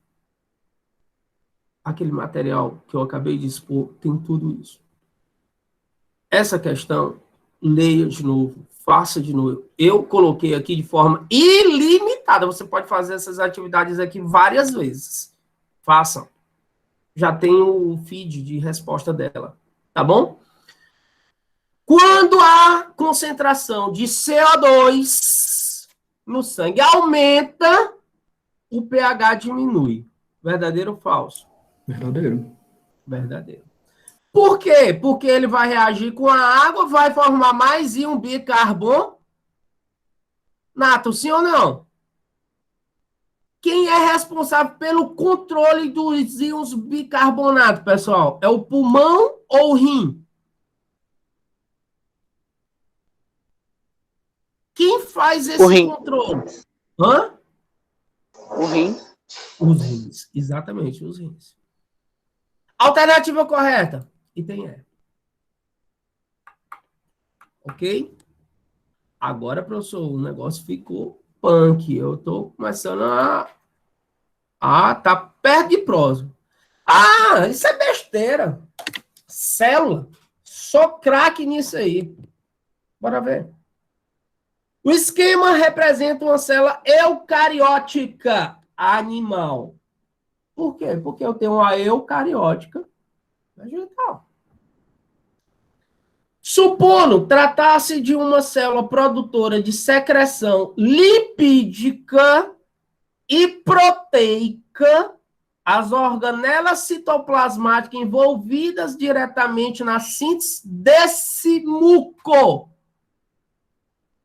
Aquele material que eu acabei de expor tem tudo isso. Essa questão, leia de novo, faça de novo. Eu coloquei aqui de forma ilimitada. Você pode fazer essas atividades aqui várias vezes. Façam. Já tem o feed de resposta dela. Tá bom? Quando a concentração de CO2 no sangue aumenta, o pH diminui. Verdadeiro ou falso? Verdadeiro. Verdadeiro. Por quê? Porque ele vai reagir com a água, vai formar mais íon bicarbonato, sim ou não? Quem é responsável pelo controle dos íons bicarbonato, pessoal? É o pulmão ou o rim? Quem faz O esse rim. controle? Hã? O rim. Os rins. Exatamente, os rins. Alternativa correta. Item E. Ok? Agora, professor, o negócio ficou punk. Eu tô começando tá perto de prosa. Ah, isso é besteira. Célula. Sou craque nisso aí. Bora ver. O esquema representa uma célula eucariótica animal. Por quê? Porque eu tenho uma eucariótica vegetal. Supondo tratar-se de uma célula produtora de secreção lipídica e proteica, as organelas citoplasmáticas envolvidas diretamente na síntese desse muco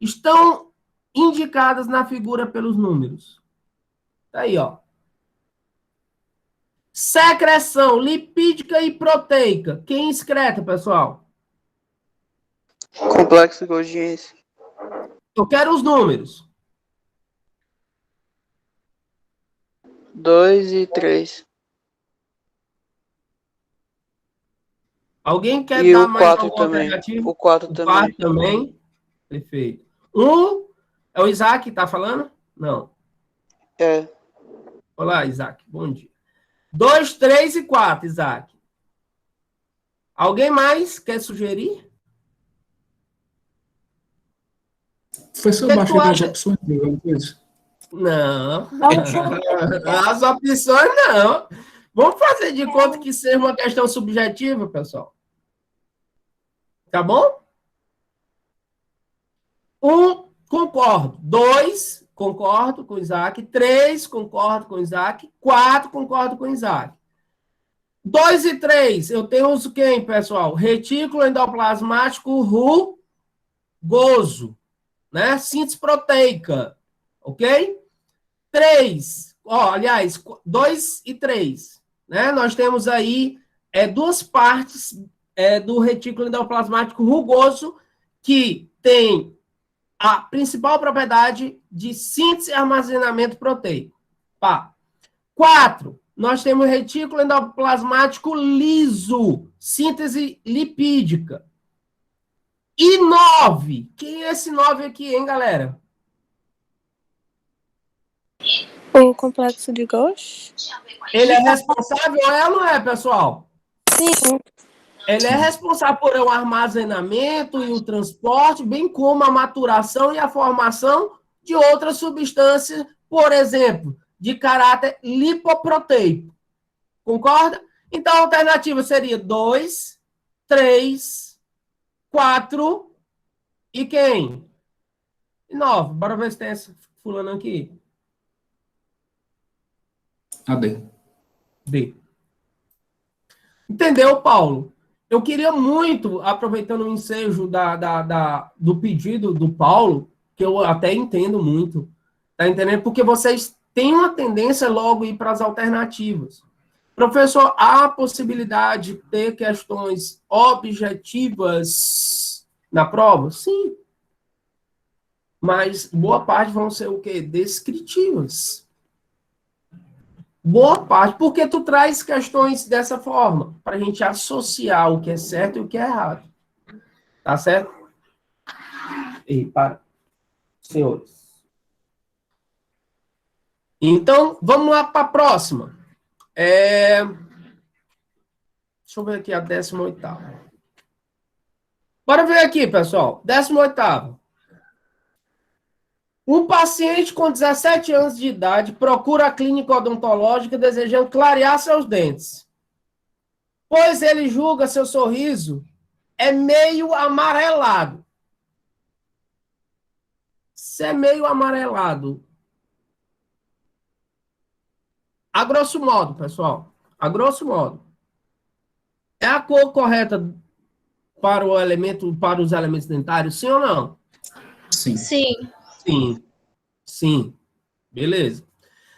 estão indicadas na figura pelos números. Tá aí, ó. Secreção lipídica e proteica. Quem excreta, pessoal? Complexo Golgiense. Eu quero os números. 2 e 3. Alguém quer E dar o mais 4 alguma também. alternativa? O 4 O também. 4 também? Perfeito. É o Isaac que está falando? Não. É. Olá, Isaac. Bom dia. 2, 3 e 4, Isaac. Alguém mais quer sugerir? Foi seu O que baixo tu das acha? opções, não foi isso? Não. As opções não. Vamos fazer de conta que seja uma questão subjetiva, pessoal. Tá bom? 1, concordo. 2, concordo com o Isaac. 3, concordo com o Isaac. 4, concordo com o Isaac. 2 e 3, eu tenho quem, pessoal? Retículo endoplasmático rugoso, né? Síntese proteica, ok? 3, aliás, 2 e 3, né? Nós temos aí duas partes do retículo endoplasmático rugoso que tem a principal propriedade de síntese e armazenamento proteico. Pá. 4, nós temos retículo endoplasmático liso, síntese lipídica. E 9, quem é esse 9 aqui, hein, galera? O complexo de Golgi? Ele é responsável, é ou não é, pessoal? Sim. Ele é responsável por o armazenamento e o transporte, bem como a maturação e a formação de outras substâncias, por exemplo, de caráter lipoproteico. Concorda? Então, a alternativa seria 2, 3, 4 e quem? 9. Bora ver se tem esse fulano aqui. AD. D. Entendeu, Paulo? Eu queria muito, aproveitando o ensejo do pedido do Paulo, que eu até entendo muito, tá entendendo? Porque vocês têm uma tendência logo a ir para as alternativas. Professor, há a possibilidade de ter questões objetivas na prova? Sim. Mas boa parte vão ser o quê? Descritivas. Boa parte, porque tu traz questões dessa forma, para a gente associar o que é certo e o que é errado. Tá certo? E para, senhores. Então, vamos lá para a próxima. Deixa eu ver aqui a 18ª. Bora ver aqui, pessoal. 18ª. Um paciente com 17 anos de idade procura a clínica odontológica desejando clarear seus dentes, pois ele julga seu sorriso é meio amarelado. Se é meio amarelado, a grosso modo, pessoal, a grosso modo, é a cor correta para o elemento, para os elementos dentários, sim ou não? Sim. Sim. Sim. Sim. Beleza.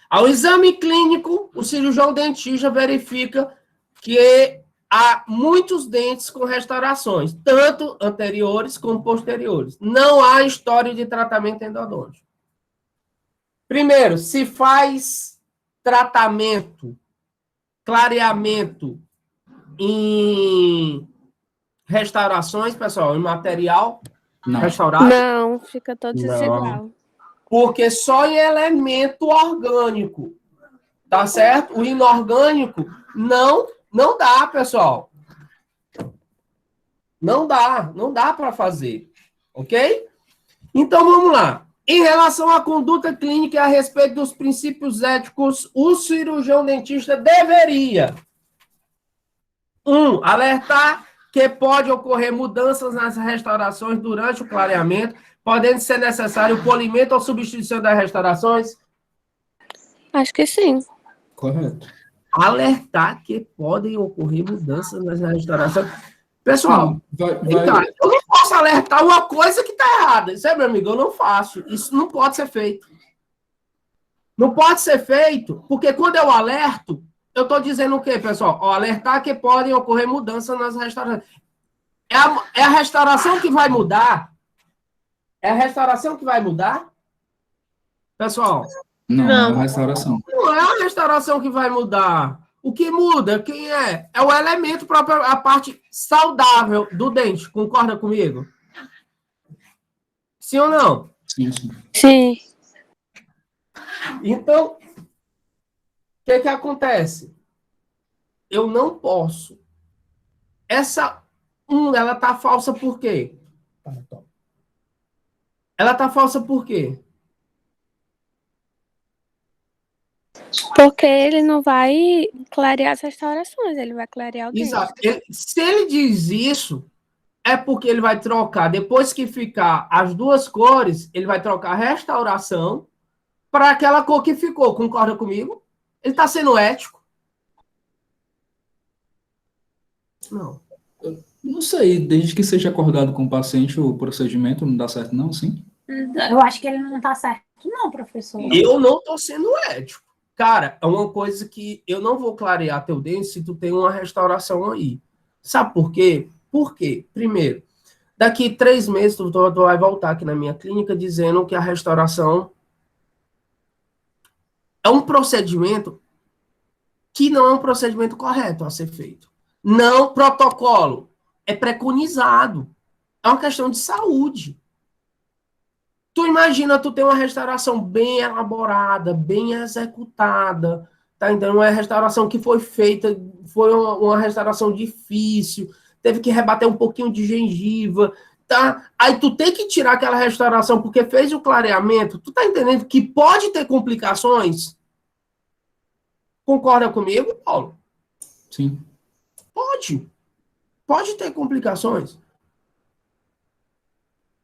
Ao exame clínico, o cirurgião dentista verifica que há muitos dentes com restaurações, tanto anteriores como posteriores. Não há história de tratamento endodôntico. Primeiro, se faz tratamento, clareamento em restaurações, pessoal, em material Não. restaurado? Não, fica todo Não. desigual. Porque só em elemento orgânico, tá certo? O inorgânico não dá, pessoal. Não dá para fazer, ok? Então vamos lá. Em relação à conduta clínica e a respeito dos princípios éticos, o cirurgião dentista deveria 1. Alertar que pode ocorrer mudanças nas restaurações durante o clareamento, podendo ser necessário o polimento ou substituição das restaurações. Acho que sim. Correto. Alertar que podem ocorrer mudanças nas restaurações. Pessoal, Não, vem cá, eu não posso alertar uma coisa que está errada. Isso é, meu amigo, eu não faço. Isso não pode ser feito. Não pode ser feito, porque quando eu alerto, eu estou dizendo o quê, pessoal? Alertar que podem ocorrer mudanças nas restaurações. É a restauração que vai mudar? É a restauração que vai mudar? Pessoal, não, é a restauração. não é a restauração que vai mudar. O que muda, quem é? É o elemento próprio, a parte saudável do dente. Concorda comigo? Sim ou não? Sim, sim. Sim. Então, o que acontece? Eu não posso. Essa ela tá falsa por quê? Ela tá falsa por quê? Porque ele não vai clarear as restaurações, ele vai clarear o dente. Exato. Se ele diz isso, é porque ele vai trocar, depois que ficar as duas cores, ele vai trocar a restauração para aquela cor que ficou. Concorda comigo? Ele está sendo ético? Não. Não sei, desde que seja acordado com o paciente o procedimento, não dá certo não, sim? Eu acho que ele não tá certo, não, professor. Eu não estou sendo ético. Cara, é uma coisa que eu não vou clarear teu dente se tu tem uma restauração aí. Sabe por quê? Por quê? Primeiro, daqui 3 meses tu vai voltar aqui na minha clínica dizendo que a restauração é um procedimento que não é um procedimento correto a ser feito. Não protocolo. É preconizado. É uma questão de saúde. Tu imagina tu ter uma restauração bem elaborada, bem executada, tá entendendo? Uma restauração que foi feita, foi uma restauração difícil, teve que rebater um pouquinho de gengiva, tá? Aí tu tem que tirar aquela restauração porque fez o clareamento, tu tá entendendo que pode ter complicações? Concorda comigo, Paulo? Sim. Pode. Pode ter complicações.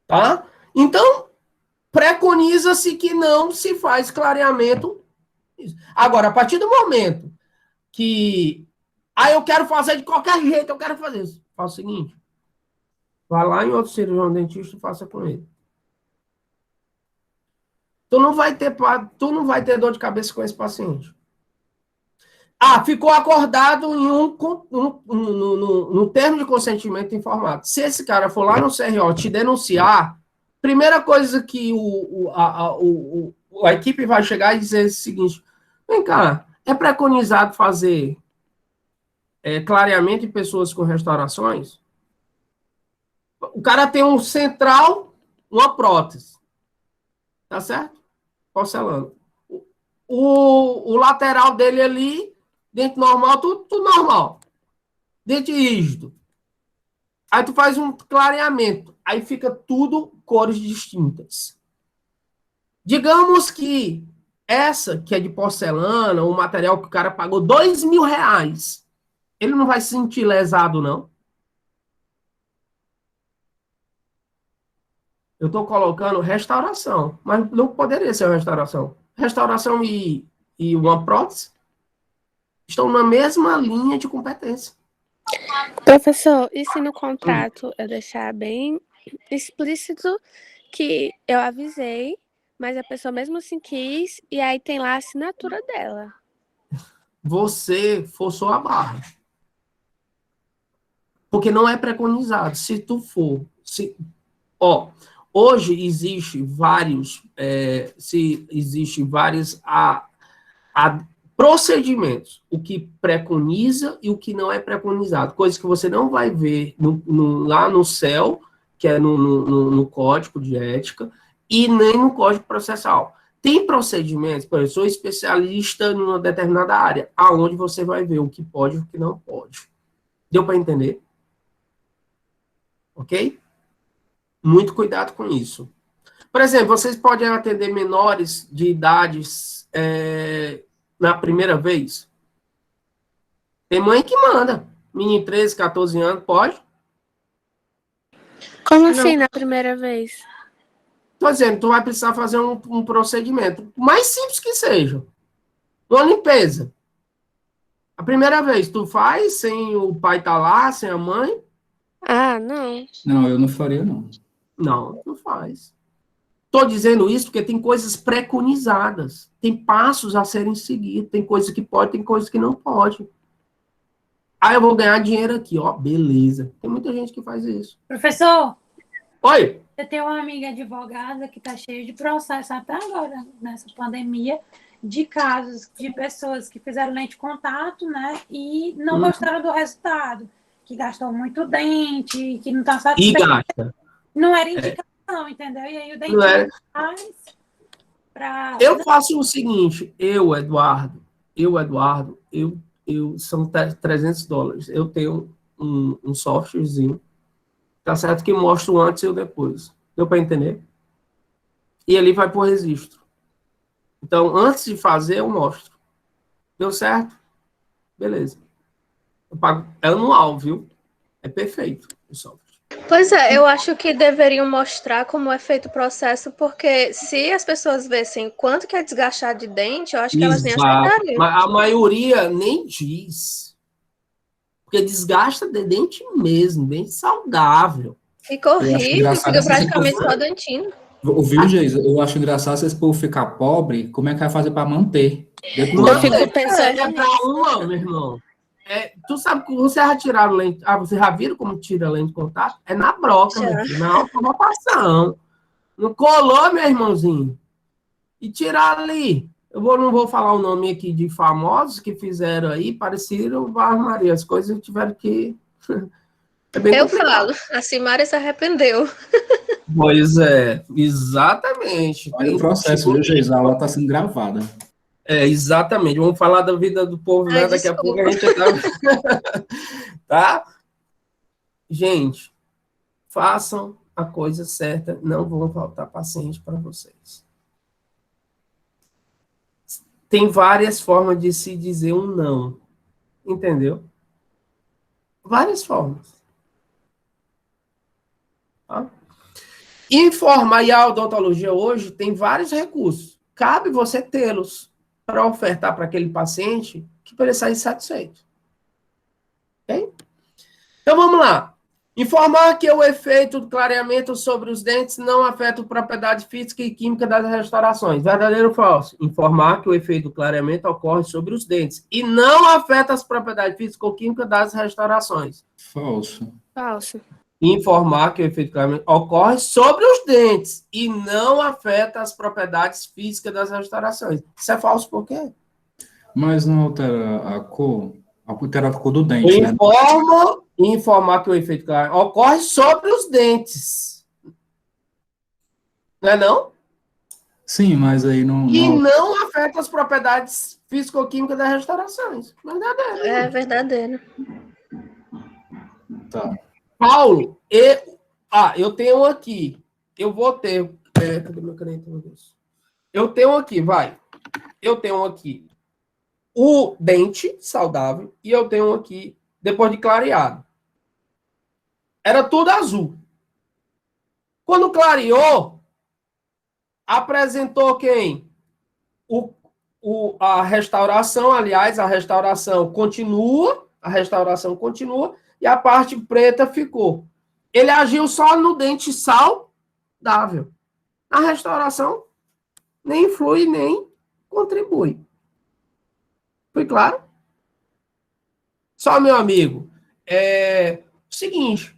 Tá? Então, preconiza-se que não se faz clareamento. Agora, a partir do momento que eu quero fazer de qualquer jeito, eu quero fazer isso. Faz o seguinte. Vá lá em outro cirurgião dentista e faça com ele. Tu não vai ter dor de cabeça com esse paciente. Ficou acordado em no termo de consentimento informado. Se esse cara for lá no CRO te denunciar, primeira coisa que a equipe vai chegar e dizer é o seguinte: vem cá, é preconizado fazer clareamento em pessoas com restaurações? O cara tem um central, uma prótese. Tá certo? Porcelana. O lateral dele ali, dente normal, tudo normal. Dente rígido. Aí tu faz um clareamento. Aí fica tudo cores distintas. Digamos que essa, que é de porcelana, um material que o cara pagou R$2.000, ele não vai se sentir lesado, não? Eu estou colocando restauração, mas não poderia ser uma restauração. Restauração e uma prótese estão na mesma linha de competência. Professor, e se no contrato eu deixar bem explícito que eu avisei, mas a pessoa mesmo assim quis, e aí tem lá a assinatura dela? Você forçou a barra. Porque não é preconizado. Se tu for... hoje existe vários procedimentos, o que preconiza e o que não é preconizado, coisas que você não vai ver lá no CEL, que é no Código de Ética, e nem no Código Processual. Tem procedimentos, por exemplo, eu sou especialista em uma determinada área, aonde você vai ver o que pode e o que não pode. Deu para entender? Ok? Muito cuidado com isso. Por exemplo, vocês podem atender menores de idades na primeira vez? Tem mãe que manda. Menino 13, 14 anos, pode? Como assim, na primeira vez? Estou dizendo, tu vai precisar fazer um procedimento, mais simples que seja. Uma limpeza. A primeira vez, tu faz sem o pai estar lá, sem a mãe? Ah, não. Não, eu não faria, não. Não, não faz. Estou dizendo isso porque tem coisas preconizadas, tem passos a serem seguidos, tem coisas que pode, tem coisas que não pode. Ah, eu vou ganhar dinheiro aqui, ó, beleza. Tem muita gente que faz isso. Professor, Oi! eu tenho uma amiga advogada que está cheia de processo até agora, nessa pandemia, de casos de pessoas que fizeram lente de contato, né, e não gostaram do resultado, que gastou muito dente, que não está E satisfeito. gasta. Não era indicação, entendeu? E aí o dente Não é. faz para... Eu faço o seguinte, Eduardo, são $300. Eu tenho um softwarezinho, tá certo? Que mostra o antes e o depois. Deu para entender? E ali vai pro registro. Então, antes de fazer, eu mostro. Deu certo? Beleza. Eu pago, é anual, viu? É perfeito o software. Pois é, eu acho que deveriam mostrar como é feito o processo, porque se as pessoas vissem quanto que é desgastar de dente, eu acho que elas nem aceitariam. Mas a maioria nem diz. Porque desgasta de dente mesmo, dente saudável. Fica horrível, fica praticamente coisa. só dentinho. Ouviu, Geisa? Eu acho engraçado se esse povo ficar pobre, como é que vai fazer para manter? Eu fico pensando É para uma, meu irmão. Tu sabe que você já tiraram lente. Você já viram como tira lente de contato? É na broca, meu filho, na automação. Não colou, meu irmãozinho. E tirar ali. Não vou falar o nome aqui de famosos que fizeram aí, parecido Maria. As coisas tiveram que. É bem eu complicado. falo, a Simária se arrependeu. Pois é, exatamente. Olha o processo, viu, Geisa? A aula está sendo gravada. Exatamente. Vamos falar da vida do povo, né? Ai, Daqui a desculpa. pouco a gente tá? Gente, façam a coisa certa, não vão faltar paciente para vocês. Tem várias formas de se dizer um não. Entendeu? Várias formas. Tá? Informar e a odontologia hoje tem vários recursos. Cabe você tê-los para ofertar para aquele paciente que para ele sair satisfeito. Ok? Então vamos lá. Informar que o efeito do clareamento sobre os dentes não afeta a propriedade física e química das restaurações. Verdadeiro ou falso? Informar que o efeito do clareamento ocorre sobre os dentes e não afeta as propriedades físicas ou químicas das restaurações. Falso. falso. Informar que o efeito do clareamento ocorre sobre os dentes e não afeta as propriedades físicas das restaurações. Isso é falso por quê? Mas não altera a cor? Altera a cor do dente, né? Informar que o efeito clareamento ocorre sobre os dentes. Não é não? Sim, mas aí não... E não afeta as propriedades físico-químicas das restaurações. Verdadeiro. É verdadeiro. Tá. Paulo, eu tenho aqui. Eu vou ter. Cadê meu caneta, meu Deus? Eu tenho aqui, vai. Eu tenho aqui o dente saudável e eu tenho aqui, depois de clareado. Era tudo azul. Quando clareou, apresentou quem? A restauração, aliás, a restauração continua, e a parte preta ficou. Ele agiu só no dente saudável. A restauração nem influi, nem contribui. Foi claro? Só, meu amigo, seguinte,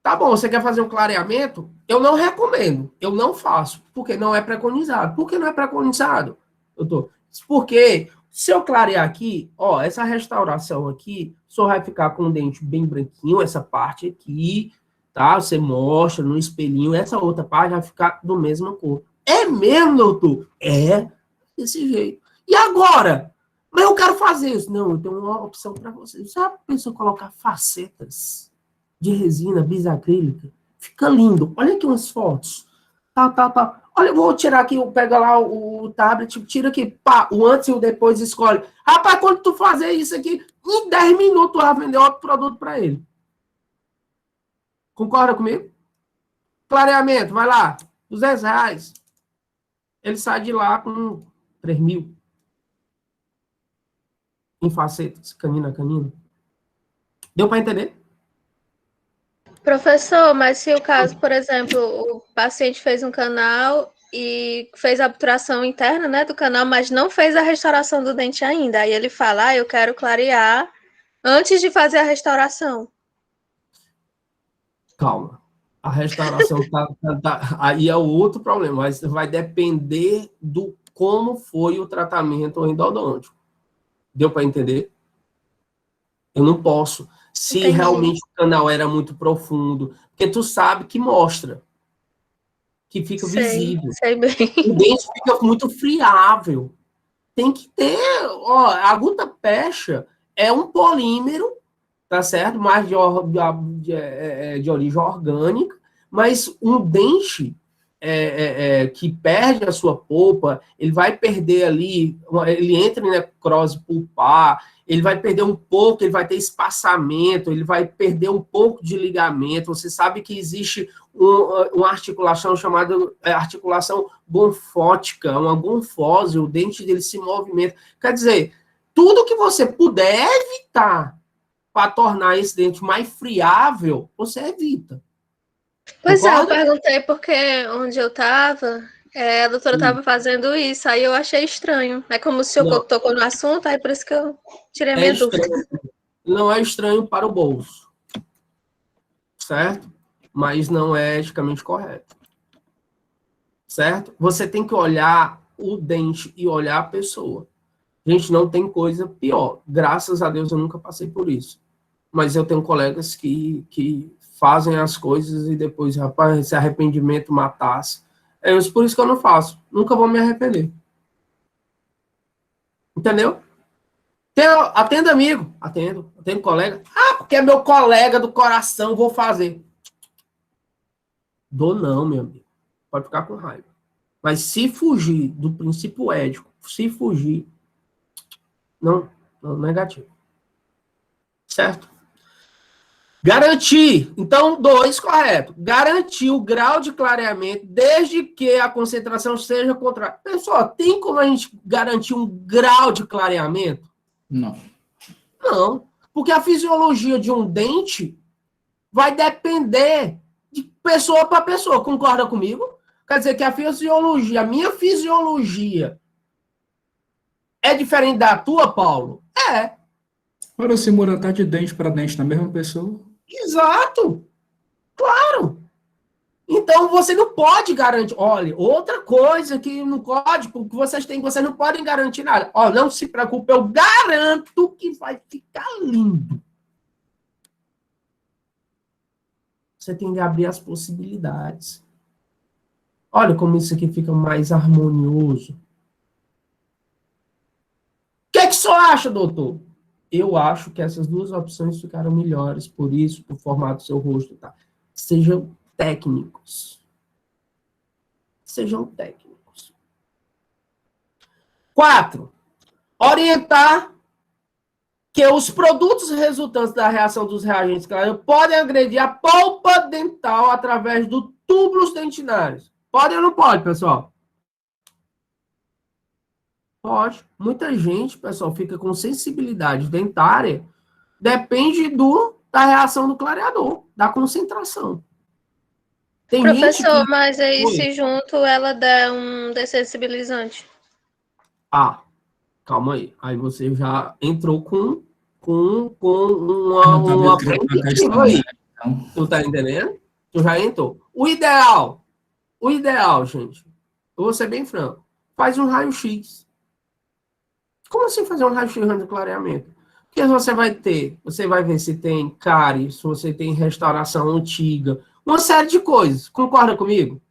tá bom, você quer fazer um clareamento? Eu não recomendo, eu não faço, porque não é preconizado. Por que não é preconizado, doutor? Porque se eu clarear aqui, ó, essa restauração aqui, o senhor vai ficar com o dente bem branquinho, essa parte aqui, tá? Você mostra no espelhinho, essa outra parte vai ficar do mesma cor. É mesmo, doutor? É desse jeito. E agora? Mas eu quero fazer isso. Não, eu tenho uma opção para você. Já pensou em colocar facetas de resina bisacrílica? Fica lindo. Olha aqui umas fotos. Tá. Olha, eu vou tirar aqui, pega lá o tablet, tira aqui, pá, o antes e o depois, escolhe. Rapaz, quando tu fazer isso aqui, em 10 minutos tu vai vender outro produto para ele. Concorda comigo? Clareamento, vai lá, R$200. Ele sai de lá com 3 mil. Em facetas, canina a canina. Deu para entender? Professor, mas se o caso, por exemplo, o paciente fez um canal e fez a obturação interna, né, do canal, mas não fez a restauração do dente ainda, aí ele fala, eu quero clarear antes de fazer a restauração. Calma. A restauração aí é o outro problema, mas vai depender do como foi o tratamento endodôntico. Deu para entender? Eu não posso. Se Entendi. realmente o canal era muito profundo, porque tu sabe que mostra, que fica visível. Sei bem. O dente fica muito friável. Tem que ter, ó, a gutta-percha é um polímero, tá certo? Mais de origem orgânica, mas um dente que perde a sua polpa, ele vai perder ali, ele entra em necrose pulpar, ele vai perder um pouco, ele vai ter espaçamento, ele vai perder um pouco de ligamento. Você sabe que existe uma articulação chamada articulação gonfótica, uma gonfose, o dente dele se movimenta. Quer dizer, tudo que você puder evitar para tornar esse dente mais friável, você evita. Pois é, eu Concorda? perguntei porque onde eu estava, a doutora estava fazendo isso, aí eu achei estranho. É como se eu tocou no assunto, aí por isso que eu tirei a minha dúvida. Não é estranho para o bolso, certo? Mas não é eticamente correto, certo? Você tem que olhar o dente e olhar a pessoa. Gente, não tem coisa pior. Graças a Deus eu nunca passei por isso. Mas eu tenho colegas que fazem as coisas e depois, rapaz, esse arrependimento matasse. Por isso que eu não faço. Nunca vou me arrepender. Entendeu? Atendo amigo. Atendo colega. Ah, porque é meu colega do coração, vou fazer. Dou não, meu amigo. Pode ficar com raiva. Mas se fugir do princípio ético, se fugir, não negativo. Certo? Garantir. Então, 2, correto. Garantir o grau de clareamento desde que a concentração seja contrária. Pessoal, tem como a gente garantir um grau de clareamento? Não. Não. Porque a fisiologia de um dente vai depender de pessoa para pessoa. Concorda comigo? Quer dizer que a minha fisiologia é diferente da tua, Paulo? É. Ora, se muda tá de dente para dente na mesma pessoa. Exato. Claro. Então, você não pode garantir. Olha, outra coisa que no código que vocês têm, vocês não podem garantir nada. Ó, não se preocupe, eu garanto que vai ficar lindo. Você tem que abrir as possibilidades. Olha como isso aqui fica mais harmonioso. O que é que o senhor acha, doutor? Eu acho que essas duas opções ficaram melhores, por isso, por formato do seu rosto, tá? Sejam técnicos. Sejam técnicos. 4. Orientar que os produtos resultantes da reação dos reagentes clareadores podem agredir a polpa dental através do túbulos dentinários. Pode ou não pode, pessoal? Pode. Muita gente, pessoal, fica com sensibilidade dentária, depende da reação do clareador, da concentração. Tem Professor, gente que... mas aí Oi. se junto ela der um dessensibilizante. Ah, calma aí. Aí você já entrou com Não tá uma descrito na preventiva questão, aí. né? Então, Tu tá entendendo? Tu já entrou. O ideal, gente, eu vou ser bem franco, faz um raio-x. Como assim fazer um raio-x antes do clareamento? Porque você vai ver se tem cárie, se você tem restauração antiga, uma série de coisas. Concorda comigo?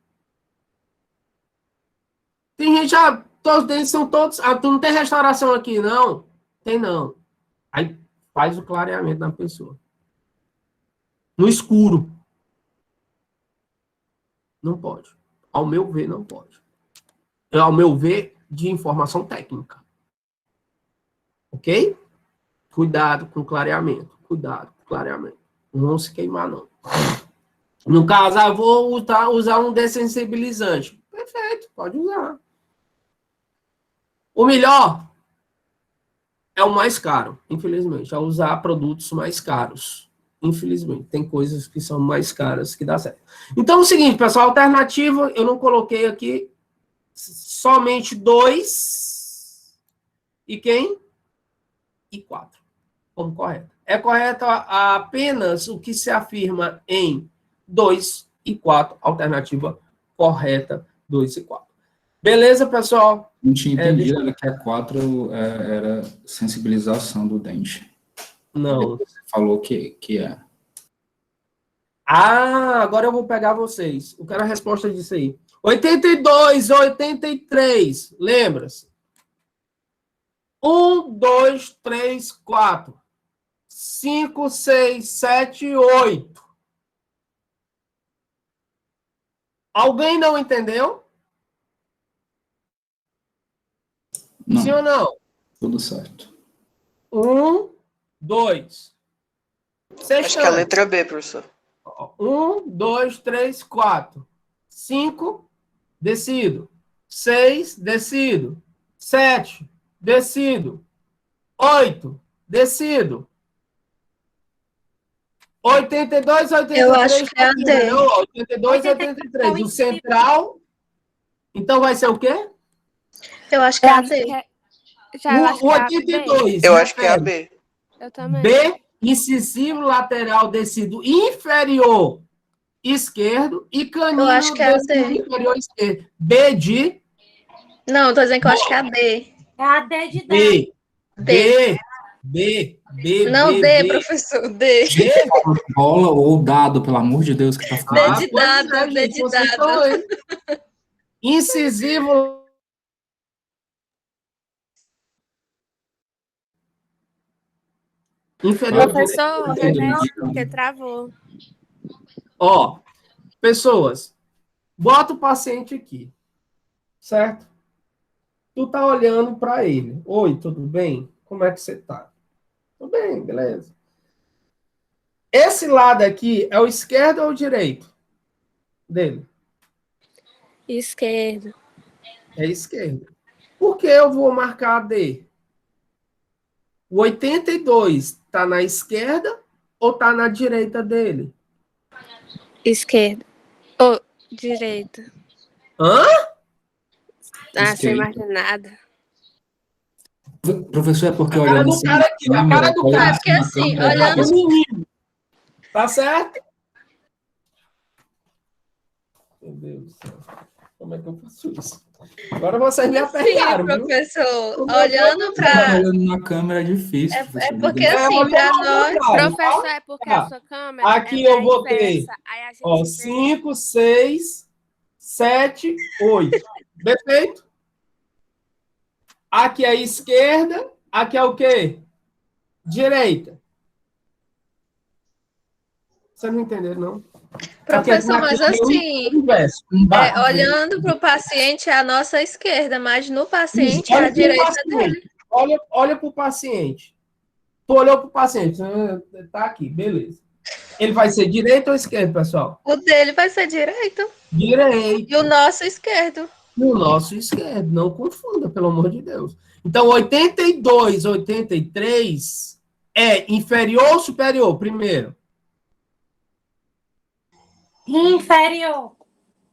Tem gente, todos dentes são todos, tu não tem restauração aqui, não? Tem não. Aí faz o clareamento na pessoa. No escuro. Não pode. Ao meu ver, não pode. Ao meu ver, de informação técnica. Ok? Cuidado com o clareamento. Cuidado com o clareamento. Não vão se queimar, não. No caso, vou usar um dessensibilizante. Perfeito, pode usar. O melhor é o mais caro, infelizmente. É usar produtos mais caros. Infelizmente. Tem coisas que são mais caras que dá certo. Então, é o seguinte, pessoal. Alternativa, eu não coloquei aqui somente 2. E quem? E 4. Como correto. É correto apenas o que se afirma em 2 e 4. Alternativa correta, 2 e 4. Beleza, pessoal? não tinha entendido era que a 4 era sensibilização do dente. Não. Você falou que é. Agora eu vou pegar vocês. Eu quero a resposta disso aí. 82, 83. Lembra-se? 1, 2, 3, 4. 5, 6, 7, 8. Alguém não entendeu? Não, Sim ou não? tudo certo. 1, 2. Acho que é a letra B, professor. 1, 2, 3, 4. 5, decido. 6, decido. 7, decido. 8, decido. 82, 83. Eu acho que é a D. 82, 83. O central. Então vai ser o quê? Eu acho que é a D. O 82. Eu acho que é a B. Eu também. B, incisivo lateral descido inferior esquerdo e canino Eu acho que é a descido D. inferior esquerdo. B de Não, tô dizendo que eu acho que é a D. É a D de D. B. Não, B, D, B. professor, D. B? Bola ou dado, pelo amor de Deus, que tá ficando. D de pois dado, é, D gente, de vocês dado. estão aí. Incisivo inferior. Professor, Entendi. repete, porque travou. Ó, pessoas, bota o paciente aqui, certo? Tu tá olhando para ele. Oi, tudo bem? Como é que você tá? Tudo bem, beleza. Esse lado aqui é o esquerdo ou o direito dele? Esquerdo. É esquerdo. Por que eu vou marcar a D? O 82 tá na esquerda ou tá na direita dele? Esquerdo. Ou direita. Hã? Sem Esquerdo. mais nada. Professor, é porque A cara olhando do assim cara na aqui, a câmera, cara do olhando cara. É porque na assim, câmera, olhando- O menino. Tá certo? Meu Deus do céu. Como é que eu faço isso? Agora vocês me Sim, apertaram, viu? professor, O meu olhando Deus do para... olhando na câmera é difícil. É professor. porque É, assim, olhando para ao nós... contrário, Professor, tá? é porque Tá. a sua câmera Aqui ela eu botei, inversa. Aí a gente ó, vê... 5, 6, 7, 8. Perfeito? Aqui é a esquerda, aqui é o quê? Direita. Você não entendeu, não? Professor, mas assim, Inverso. olhando para o paciente é a nossa esquerda, mas no paciente é Olha a pro direita paciente. dele. Olha para o paciente. Tu olhou para o paciente, tá aqui, beleza. Ele vai ser direito ou esquerdo, pessoal? O dele vai ser direito Direito. e o nosso esquerdo. E o nosso esquerdo, não confunda, pelo amor de Deus. Então, 82, 83 é inferior ou superior, primeiro? Inferior.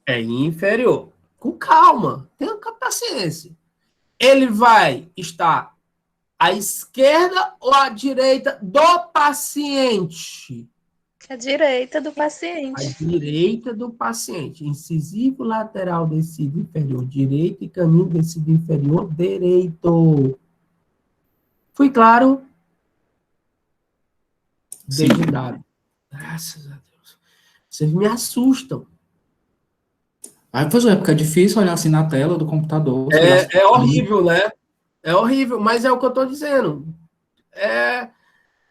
É inferior. Com calma, tenha paciência. Ele vai estar à esquerda ou à direita do paciente? A direita do À paciente. direita do paciente. Incisivo lateral descido inferior direito e caminho descido inferior direito. Fui claro? Sim. Dedidado. Graças a Deus. Vocês me assustam. Aí, pois é, porque é difícil olhar assim na tela do computador. É horrível, né? É horrível, mas é o que eu estou dizendo.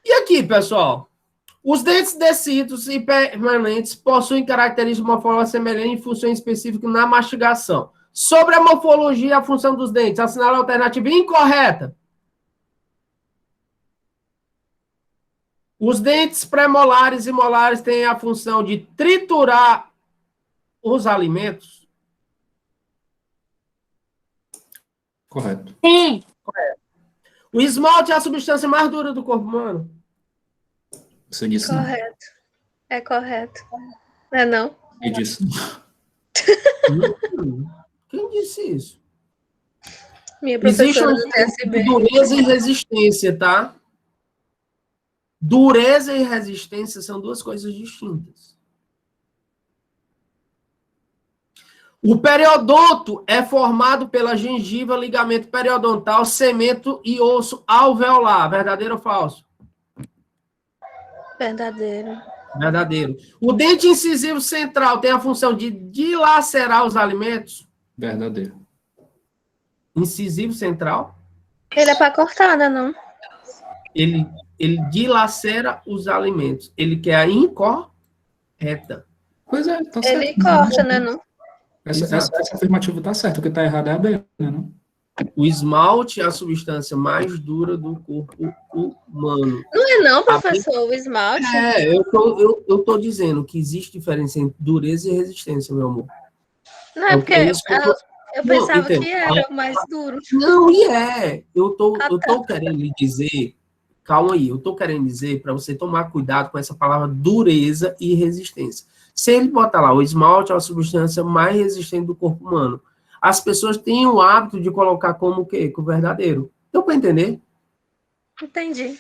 E aqui, pessoal? Os dentes descidos e permanentes possuem características morfológicas semelhantes e função específica na mastigação. Sobre a morfologia e a função dos dentes, assinala a alternativa incorreta. Os dentes premolares e molares têm a função de triturar os alimentos. Correto. Sim. O esmalte é a substância mais dura do corpo humano. Você disse não. Correto. É correto. Não é não? Eu disse Quem disse isso? Minha Existe professora uma do diferença TSB. de dureza e resistência, tá? Dureza e resistência são duas coisas distintas. O periodonto é formado pela gengiva, ligamento periodontal, cemento e osso alveolar. Verdadeiro ou falso? Verdadeiro. Verdadeiro. O dente incisivo central tem a função de dilacerar os alimentos? verdadeiro. Incisivo central. Ele é para cortar, né, não? Ele dilacera os alimentos. Ele quer a incorreta. Pois é, tá Ele certo. corta, né, não? Essa afirmativa tá certa. O que tá errado é a B, né, não? O esmalte é a substância mais dura do corpo humano. Não é não, professor, o esmalte? Eu tô dizendo que existe diferença entre dureza e resistência, meu amor. Não, é porque eu Não, pensava entendo. que era o mais duro. Não, e é. Eu tô tá. querendo lhe dizer, calma aí, eu tô querendo dizer para você tomar cuidado com essa palavra dureza e resistência. Se ele botar lá, o esmalte é a substância mais resistente do corpo humano. As pessoas têm o hábito de colocar como o quê? Com o verdadeiro. Deu para entender? Entendi.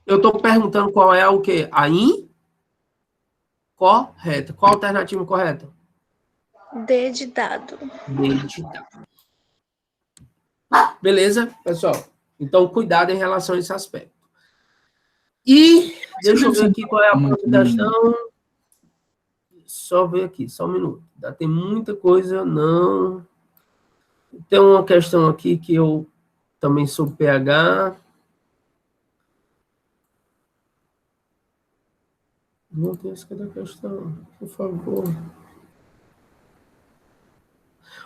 Eu estou perguntando qual é o quê? A incorreta. Qual a alternativa correta? D de dado. D de dado. Beleza, pessoal? Então, cuidado em relação a esse aspecto. E, deixa eu ver aqui qual é a próxima questão. Só ver aqui, só um minuto. Tem muita coisa, não... Tem uma questão aqui que eu também sou PH. Não tem essa questão, por favor.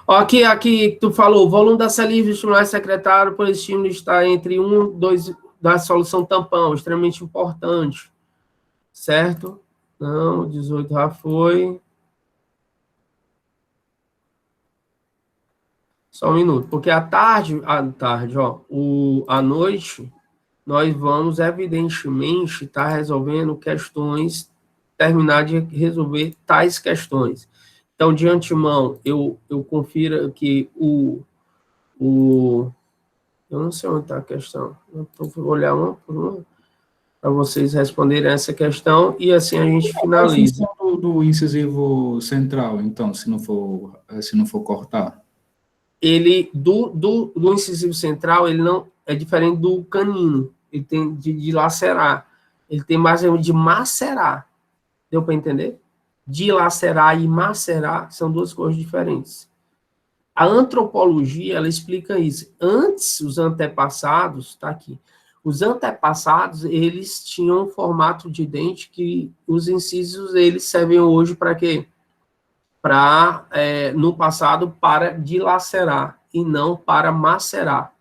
Ó, aqui tu falou, o volume da saliva estimular secretário por estímulo está entre 1 e 2 da solução tampão, extremamente importante. Certo? Não, 18 já foi. Só um minuto, porque à tarde, à noite, nós vamos, evidentemente, estar resolvendo questões, terminar de resolver tais questões. Então, de antemão, eu confiro que eu não sei onde está a questão, eu vou olhar uma por uma, para vocês responderem essa questão, e assim a gente finaliza. A função do incisivo central, então, se não for cortar? Ele, do incisivo central, ele não é diferente do canino, ele tem de lacerar, ele tem mais de macerar. Deu para entender? Dilacerar e macerar são duas coisas diferentes. A antropologia, ela explica isso. Antes, os antepassados, tá aqui, os antepassados, eles tinham um formato de dente que os incisos, eles servem hoje para quê? No passado, para dilacerar e não para macerar.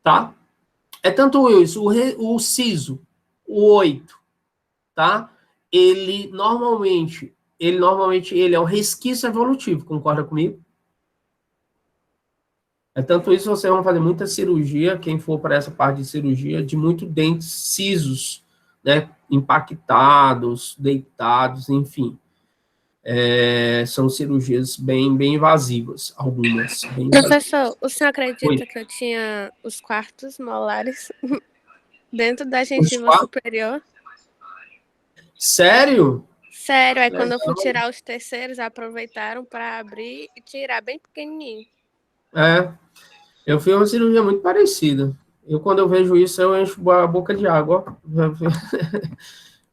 Tá? É tanto isso, o siso, o 8, tá? Ele normalmente ele é um resquício evolutivo, concorda comigo? É tanto isso, vocês vão fazer muita cirurgia, quem for para essa parte de cirurgia, de muito dentes cisos, né? Impactados, deitados, enfim. São cirurgias bem invasivas, algumas. Bem Professor, o senhor acredita Oi. que eu tinha os quartos molares dentro da gengiva superior? Sério? Sério, aí quando eu fui tirar os terceiros, aproveitaram para abrir e tirar bem pequenininho. Eu fiz uma cirurgia muito parecida. Quando eu vejo isso, eu encho a boca de água.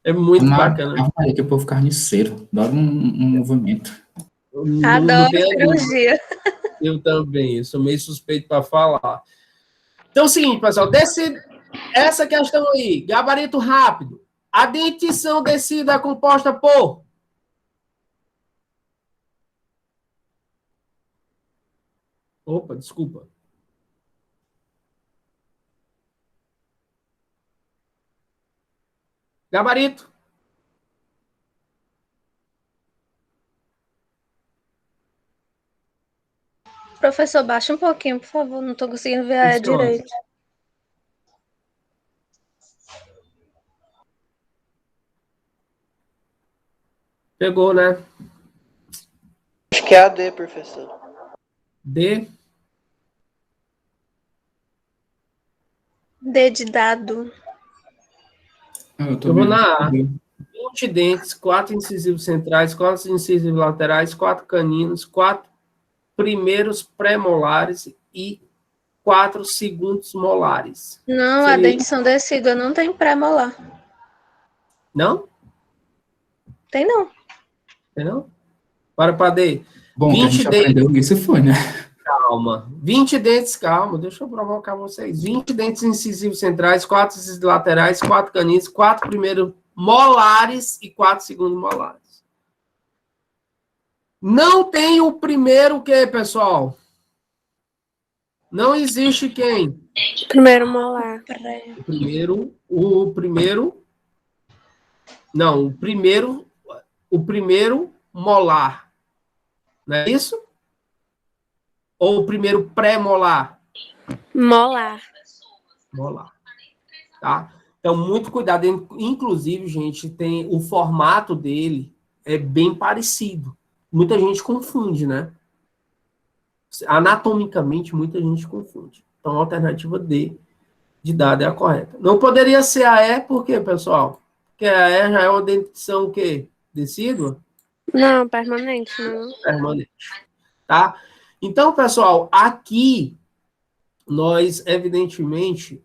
É muito bacana. Que o povo carniceiro, adoro um movimento. Adoro cirurgia. Eu também, eu sou meio suspeito para falar. Então é o seguinte, pessoal, essa questão aí, gabarito rápido. A dentição descida é composta por... Opa, desculpa. Gabarito. Professor, baixa um pouquinho, por favor. Não estou conseguindo ver direito. Pegou, né? Acho que é a D, professor. D. D de dado. Eu vou na A. 20 dentes, 4 incisivos centrais, 4 incisivos laterais, 4 caninos, 4 primeiros pré-molares e 4 segundos molares. Não, a dentição decídua não tem pré-molar. Não? Tem não. Tem não? Para D. Bom, 20 a gente aprendeu isso foi, né? Calma. 20 dentes, calma, deixa eu provocar vocês. 20 dentes incisivos centrais, 4 incisivos laterais, 4 caninos, 4 primeiros molares e 4 segundos molares. Não tem o primeiro o quê, pessoal? Não existe quem? Primeiro molar. O primeiro molar. Não é isso? Ou o primeiro pré-molar? Molar. Molar. Tá? Então, muito cuidado. Inclusive, gente, tem o formato dele é bem parecido. Muita gente confunde, né? Anatomicamente, muita gente confunde. Então, a alternativa D de dado é a correta. Não poderia ser a E, por quê, pessoal? Porque a E já é uma dentição o quê? Decídua? Não, permanente, não. Permanente. Tá? Então, pessoal, aqui nós, evidentemente,